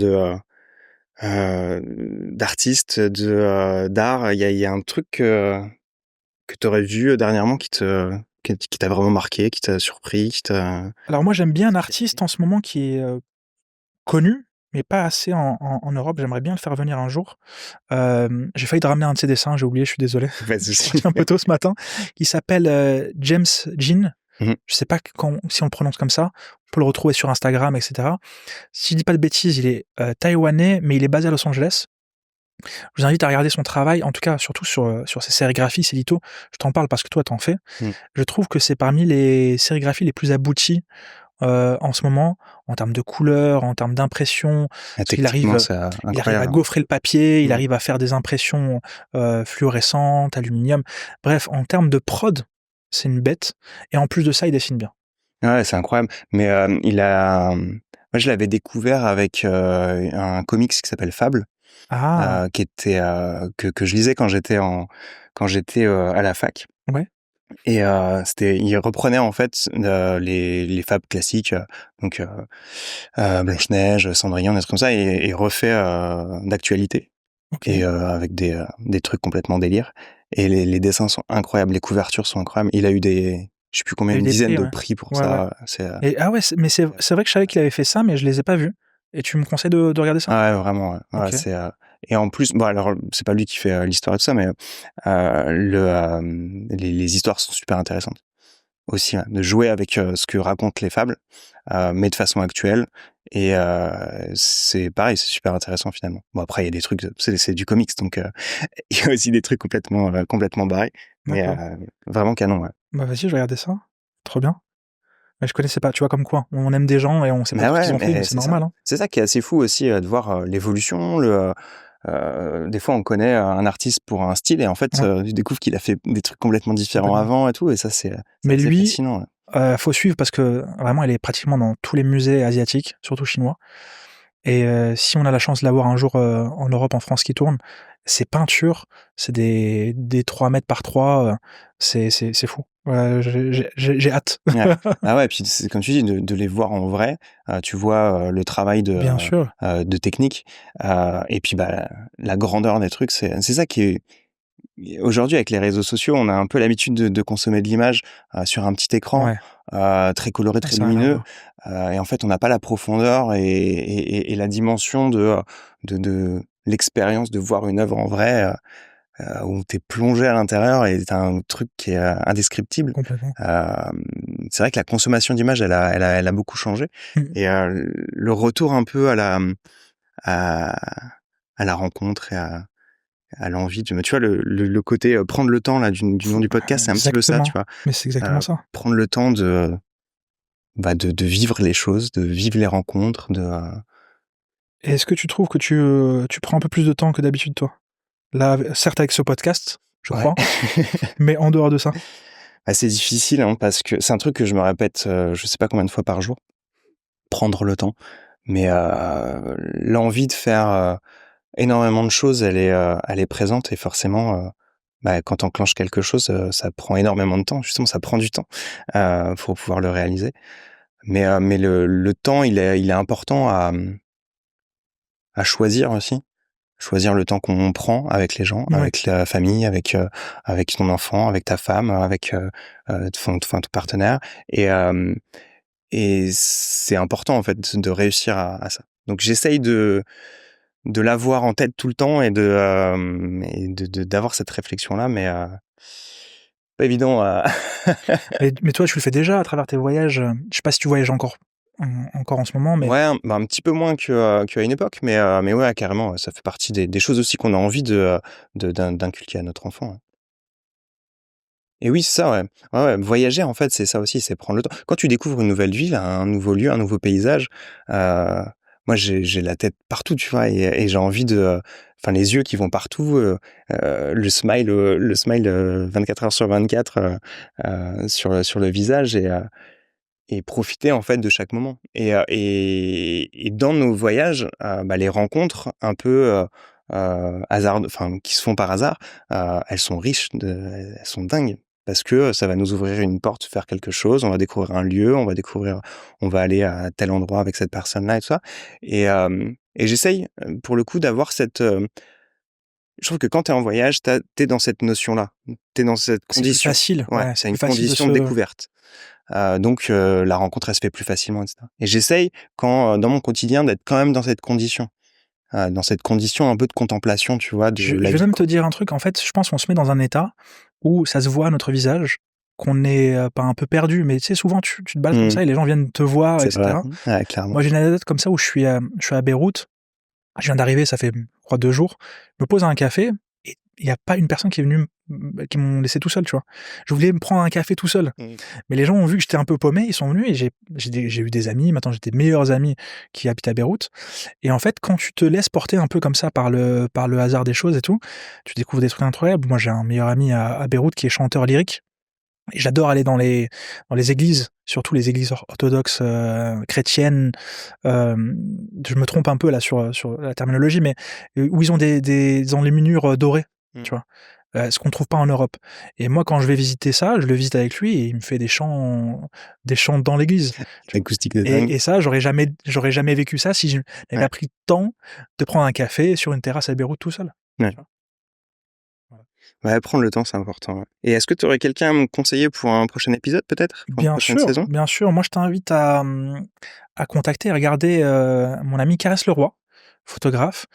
d'artistes, d'art, il y a un truc que tu aurais vu dernièrement qui t'a vraiment marqué, qui t'a surpris, Alors moi, j'aime bien un artiste en ce moment qui est connu, mais pas assez en Europe. J'aimerais bien le faire venir un jour. J'ai failli te ramener un de ses dessins, j'ai oublié, je suis désolé. C'est un peu tôt ce matin. Il s'appelle James Jean. Je sais pas si on le prononce comme ça. On peut le retrouver sur Instagram, etc. Si je dis pas de bêtises, il est taïwanais, mais il est basé à Los Angeles. Je vous invite à regarder son travail, en tout cas, surtout sur ses sérigraphies, ses lithos. Je t'en parle parce que toi, t'en fais. Je trouve que c'est parmi les sérigraphies les plus abouties en ce moment, en termes de couleurs, en termes d'impression. Il arrive à gaufrer le papier, il arrive à faire des impressions fluorescentes, aluminium. Bref, en termes de prod, c'est une bête. Et en plus de ça, il dessine bien. Ouais, c'est incroyable. Mais moi, je l'avais découvert avec un comics qui s'appelle Fable, qui était que je lisais quand j'étais à la fac. Ouais. Et il reprenait en fait les fables classiques, donc Blanche-Neige, Cendrillon, des trucs comme ça, et refait d'actualité. Okay. Et avec des trucs complètement délire. Et les dessins sont incroyables, les couvertures sont incroyables. Il a eu je sais plus combien, une dizaine de prix pour ça. Ouais. Mais c'est vrai que je savais qu'il avait fait ça, mais je les ai pas vus. Et tu me conseilles de regarder ça? Ah ouais, vraiment. Ouais. Okay. C'est et en plus, bon, alors c'est pas lui qui fait l'histoire et tout ça, mais les histoires sont super intéressantes aussi, de jouer avec ce que racontent les fables, mais de façon actuelle. Et c'est pareil, c'est super intéressant finalement. Bon, après il y a des trucs, c'est du comics, donc il y a aussi des trucs complètement barrés, mais vraiment canon. Ouais. Bah vas-y, je vais regarder ça. Trop bien. Je connaissais pas, tu vois, comme quoi. On aime des gens et on sait pas Bah tout ce ouais, qu'ils ont fait, mais mais c'est normal, hein. c'est ça qui est assez fou aussi, de voir, l'évolution, des fois on connaît un artiste pour un style et en fait, Ouais. tu découvres qu'il a fait des trucs complètement différents Complètement. avant et tout et ça c'est Mais assez lui, fascinant, ouais. faut suivre parce que vraiment, il est pratiquement dans tous les musées asiatiques, surtout chinois. Et si on a la chance de l'avoir un jour en Europe, en France, qui tourne, ses peintures, c'est des 3 mètres par 3, c'est fou. J'ai hâte. Ouais. Ah ouais, et puis c'est comme tu dis de les voir en vrai, tu vois, le travail Bien sûr. de technique, et puis, bah, la grandeur des trucs, c'est ça qui est aujourd'hui avec les réseaux sociaux, on a un peu l'habitude de consommer de l'image, sur un petit écran, Ouais, très coloré, ouais, très ça a rien à lumineux, voir. et en fait, on n'a pas la profondeur et la dimension de l'expérience de voir une œuvre en vrai, où tu es plongé à l'intérieur et tu as un truc qui est, indescriptible. Complètement. C'est vrai que la consommation d'images, elle a beaucoup changé Mmh. et le retour un peu à à la rencontre et à l'envie de tu vois le côté, prendre le temps là du nom du podcast, c'est un petit peu ça, tu Exactement, vois? mais c'est exactement ça. Prendre le temps de vivre les choses, de vivre les rencontres, Et est-ce que tu trouves que tu prends un peu plus de temps que d'habitude, toi? Là, certes avec ce podcast, je ouais. crois, mais en dehors de ça? Bah, c'est difficile, hein, parce que c'est un truc que je me répète, je sais pas combien de fois par jour, prendre le temps. Mais l'envie de faire, énormément de choses, elle est présente et forcément, bah, quand tu enclenches quelque chose, ça prend énormément de temps. Justement, ça prend du temps, pour pouvoir le réaliser. Mais le temps, il est important à choisir aussi. Choisir le temps qu'on prend avec les gens, Ouais. avec la famille, avec ton enfant, avec ta femme, avec, ton partenaire et c'est important en fait de réussir à ça. Donc j'essaye de l'avoir en tête tout le temps et d'avoir cette réflexion-là, mais pas évident à Mais toi, tu le fais déjà à travers tes voyages, je sais pas si tu voyages encore en ce moment, mais ouais, un petit peu moins qu'à une époque, mais ouais, carrément, ça fait partie des choses aussi qu'on a envie d'inculquer à notre enfant, ouais. Et oui, c'est ça, ouais. Ouais, ouais, voyager, en fait, c'est ça aussi, c'est prendre le temps. Quand tu découvres une nouvelle ville, un nouveau lieu, un nouveau paysage, moi, j'ai la tête partout, tu vois? Et j'ai envie enfin, les yeux qui vont partout, le smile, 24 heures sur 24, sur le visage et profiter, en fait, de chaque moment. Et dans nos voyages, bah, les rencontres un peu, enfin, qui se font par hasard, elles sont riches elles sont dingues parce que ça va nous ouvrir une porte, faire quelque chose, on va découvrir un lieu, on va aller à tel endroit avec cette personne-là et tout ça et j'essaye, pour le coup, d'avoir je trouve que quand tu es en voyage, tu es dans cette notion-là. Tu es dans cette c'est plus condition. facile, Ouais, ouais, c'est c'est plus une facile de condition de se découverte. Donc la rencontre, elle se fait plus facilement et cetera. Et j'essaye dans mon quotidien d'être quand même dans cette condition un peu de contemplation, tu vois, de la je vais vie, même te quoi. dire un truc, en fait, je pense qu'on se met dans un état où ça se voit à notre visage, qu'on est, pas un peu perdu, mais tu sais, souvent tu te balades comme Mmh, ça et les gens viennent te voir et c'est vrai. cetera. Ouais, clairement. Moi, j'ai une anecdote comme ça où je suis à Beyrouth. Je viens d'arriver, ça fait, je crois 2 jours. Je me pose à un café et il y a pas une personne qui est venue qui m'ont laissé tout seul, tu vois? Je voulais me prendre un café tout seul, Mmh. mais les gens ont vu que j'étais un peu paumé, ils sont venus et j'ai eu des amis, maintenant j'ai des meilleurs amis qui habitent à Beyrouth et en fait, quand tu te laisses porter un peu comme ça par le hasard des choses et tout, tu découvres des trucs incroyables. Moi, j'ai un meilleur ami à Beyrouth qui est chanteur lyrique et j'adore aller dans les églises, surtout les églises orthodoxes, chrétiennes, je me trompe un peu là sur la terminologie, mais où ils ont des enluminures, dorées, Mmh. tu vois? Ce qu'on trouve pas en Europe et moi, quand je vais visiter ça, je le visite avec lui et il me fait des chants dans l'église, tu vois? Acoustique de dingue. Et ça, j'aurais jamais vécu ça si je n'avais Ouais, pas pris le temps de prendre un café sur une terrasse à Beyrouth tout seul, ouais. tu vois? Voilà. Ouais, prendre le temps, c'est important, ouais. Et est-ce que tu aurais quelqu'un à me conseiller pour un prochain épisode, peut-être? Pour une prochaine saison? Bien sûr, moi je t'invite à contacter et regarder, mon ami Caresse Leroy, photographe,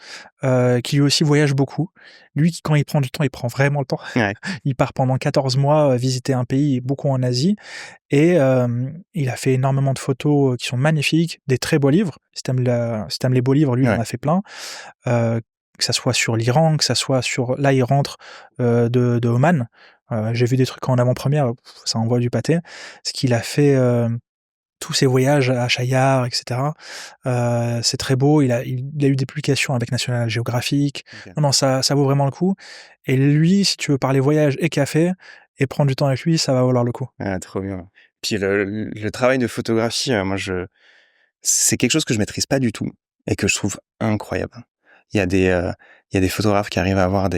qui lui aussi voyage beaucoup. Lui qui quand il prend du temps, il prend vraiment le temps. Ouais. Il part pendant 14 mois, visiter un pays, beaucoup en Asie et il a fait énormément de photos, qui sont magnifiques, des très beaux livres. Si tu aimes les beaux livres, lui il en Ouais. a fait plein, que ça soit sur l'Iran, que ça soit sur là il rentre, de Oman. J'ai vu des trucs en avant-première, ça envoie du pâté. Ce qu'il a fait, tous ses voyages à Chaillard, etc. C'est très beau. Il a eu des publications avec National Geographic. OK. Non, ça vaut vraiment le coup. Et lui, si tu veux parler voyage et café et prendre du temps avec lui, ça va valoir le coup. Ah, trop bien. Puis le travail de photographie, moi c'est quelque chose que je maîtrise pas du tout et que je trouve incroyable. Il y a des photographes qui arrivent à avoir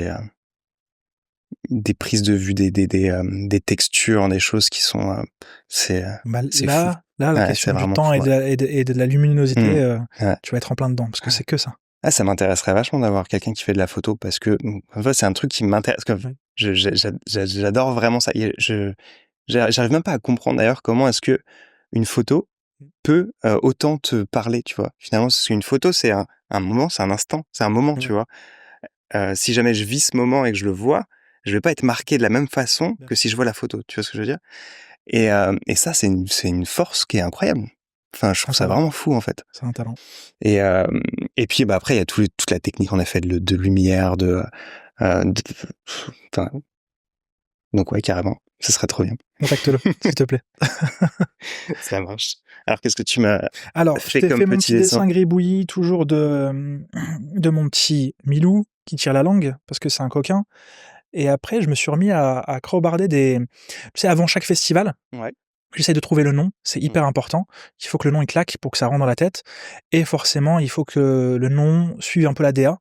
des prises de vue, des textures, des choses qui sont, c'est Bah, c'est fou. là, la Ouais, c'est question du vraiment temps fou, et ouais. de la luminosité, Ouais. tu vas être en plein dedans parce que c'est que ça. Ah, ça m'intéresserait vachement d'avoir quelqu'un qui fait de la photo parce que, en fait, c'est un truc qui m'intéresse, que Ouais. j'adore vraiment ça. J'arrive même pas à comprendre d'ailleurs comment est-ce que une photo peut, autant te parler, tu vois? Finalement, parce qu'une photo, c'est un moment, c'est un instant, c'est un moment, tu Ouais, vois? Si jamais je vis ce moment et que je le vois, je vais pas être marqué de la même façon bien que sûr. si je vois la photo. Tu vois ce que je veux dire? Et ça, c'est une force qui est incroyable. Enfin, je Ah, trouve ça vraiment fou, en fait. c'est un talent. Et et puis, bah, après, il y a toute la technique, en effet, de lumière, de enfin, donc ouais, carrément, ce serait trop bien. Contacte-le, s'il te plaît. Ça marche. Alors, qu'est-ce que tu m'as Alors, je fait t'ai comme fait mon petit petit dessin? dessin gribouillis, toujours de mon petit Milou qui tire la langue parce que c'est un coquin. Et après, je me suis remis à crobarder tu sais, avant chaque festival, Ouais. j'essaie de trouver le nom, c'est Mmh. hyper important. Il faut que le nom il claque pour que ça rentre dans la tête. Et forcément, il faut que le nom suive un peu la DA.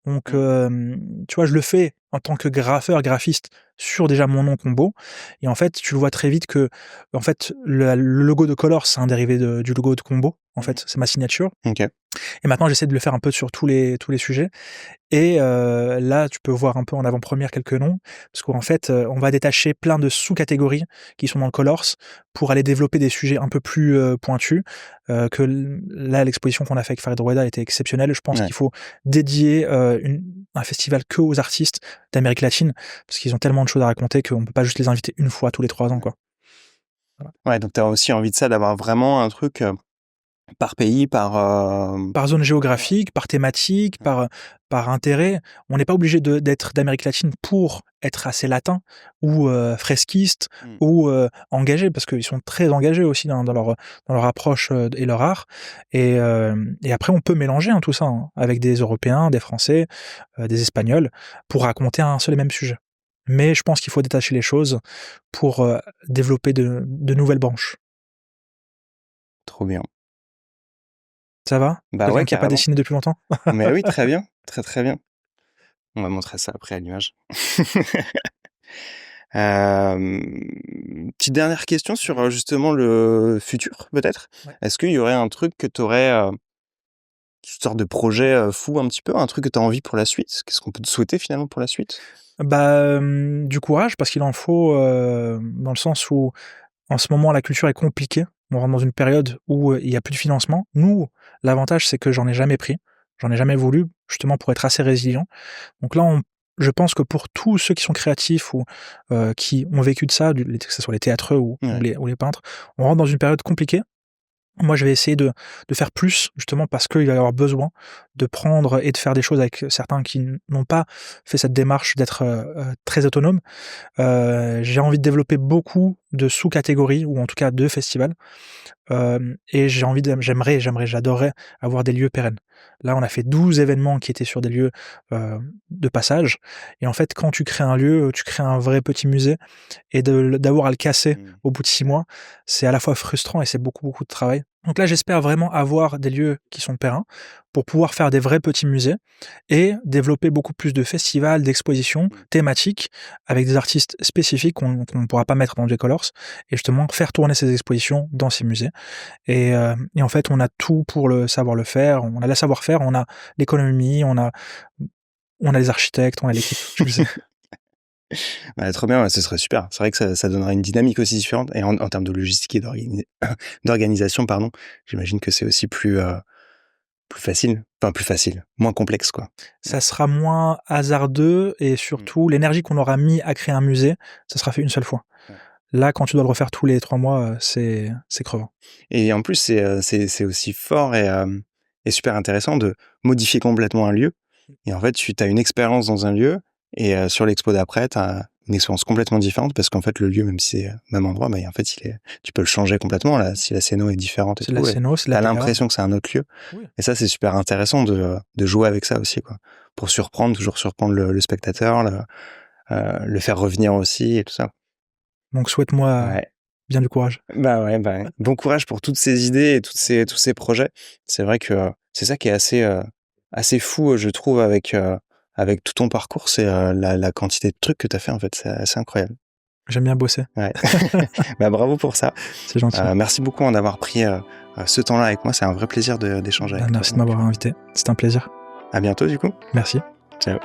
Donc, Mmh. tu vois, je le fais en tant que graffeur, graphiste sur déjà mon nom Combo. Et en fait, tu le vois très vite que, en fait, le logo de Colors, c'est un dérivé du logo de Combo. En Mmh. fait, c'est ma signature. OK. Et maintenant, j'essaie de le faire un peu sur tous les sujets. Et là, tu peux voir un peu en avant-première quelques noms, parce qu'en fait, on va détacher plein de sous-catégories qui sont dans le Colors pour aller développer des sujets un peu plus, pointus, que là, l'exposition qu'on a fait avec Farid Roueda était exceptionnelle. Je pense Ouais. qu'il faut dédier, un festival que aux artistes d'Amérique latine, parce qu'ils ont tellement de choses à raconter qu'on peut pas juste les inviter une fois tous les 3 ans, quoi. Voilà. Ouais, donc tu as aussi envie de ça, d'avoir vraiment un truc, par pays, Par zone géographique, par thématique, ouais. par intérêt. On n'est pas obligé d'être d'Amérique latine pour être assez latin ou fresquiste Mmh. ou engagé, parce qu'ils sont très engagés aussi dans leur approche, et leur art. Et après on peut mélanger, hein, tout ça, hein, avec des Européens, des Français, des Espagnols, pour raconter un seul et même sujet. Mais je pense qu'il faut détacher les choses pour, développer de nouvelles branches. Trop bien. Ça va? Bah, Quelqu'un ouais, qui a pas carrément. dessiné depuis longtemps? Mais oui, très bien, très, très bien. On va montrer ça après à l'image. Petite dernière question sur, justement le futur, peut-être? Ouais. Est-ce qu'il y aurait un truc que tu aurais, une sorte de projet, fou un petit peu, un truc que tu as envie pour la suite? Qu'est-ce qu'on peut te souhaiter finalement pour la suite? Bah, du courage parce qu'il en faut, dans le sens où, en ce moment, la culture est compliquée. On rentre dans une période où, il y a plus de financement. Nous, l'avantage, c'est que j'en ai jamais pris. J'en ai jamais voulu, justement pour être assez résilient. Donc là, je pense que pour tous ceux qui sont créatifs ou, qui ont vécu de ça, que ce soit les théâtreux ou Ouais. les peintres, on rentre dans une période compliquée. Moi, je vais essayer de faire plus, justement parce qu'il va y avoir besoin de prendre et de faire des choses avec certains qui n'ont pas fait cette démarche d'être, très autonomes. J'ai envie de développer beaucoup de sous-catégories ou en tout cas de festivals. Et j'adorerais avoir des lieux pérennes. Là, on a fait 12 événements qui étaient sur des lieux, de passage. Et en fait, quand tu crées un lieu, tu crées un vrai petit musée et d'avoir à le casser Mmh. au bout de 6 mois, c'est à la fois frustrant et c'est beaucoup, beaucoup de travail. Donc là, j'espère vraiment avoir des lieux qui sont pérennes pour pouvoir faire des vrais petits musées et développer beaucoup plus de festivals, d'expositions Mmh. thématiques avec des artistes spécifiques qu'on ne pourra pas mettre dans des colors et justement faire tourner ces expositions dans ces musées. Et en fait, on a tout pour le savoir le faire. On a le savoir-faire, on a l'économie, on a les architectes, on a l'équipe, tu le sais. Bah, trop bien, ouais, ce serait super. C'est vrai que ça donnerait une dynamique aussi différente et en termes de logistique et d'organisation, pardon, j'imagine que c'est aussi plus facile. Enfin, plus facile, moins complexe, quoi. Ça sera moins hasardeux et Mmh. surtout l'énergie qu'on aura mis à créer un musée, ça sera fait une seule fois. Ouais. Là, quand tu dois le refaire tous les 3 mois, c'est crevant. Et en plus, c'est aussi fort et super intéressant de modifier complètement un lieu et en fait, tu as une expérience dans un lieu Et sur l'expo d'après, tu as une expérience complètement différente parce qu'en fait, le lieu, même si c'est le même endroit, en fait, tu peux le changer complètement. Là, si la scéno est différente et C'est tout, la scéno, c'est tu la as DA. l'impression que c'est un autre lieu. Oui. Et ça, c'est super intéressant de jouer avec ça aussi, quoi. Pour toujours surprendre le spectateur, le faire revenir aussi et tout ça. Donc souhaite-moi Ouais. bien du courage. Bon courage pour toutes ces idées et tous ces projets. C'est vrai que c'est ça qui est assez fou, je trouve, avec tout ton parcours, c'est la quantité de trucs que tu as fait, en fait. C'est assez incroyable. J'aime bien bosser. Ouais. Bravo pour ça. C'est gentil. Merci beaucoup d'avoir pris ce temps-là avec moi. C'est un vrai plaisir d'échanger avec toi. Merci de m'avoir invité. C'est un plaisir. À bientôt, du coup. Merci. Ciao.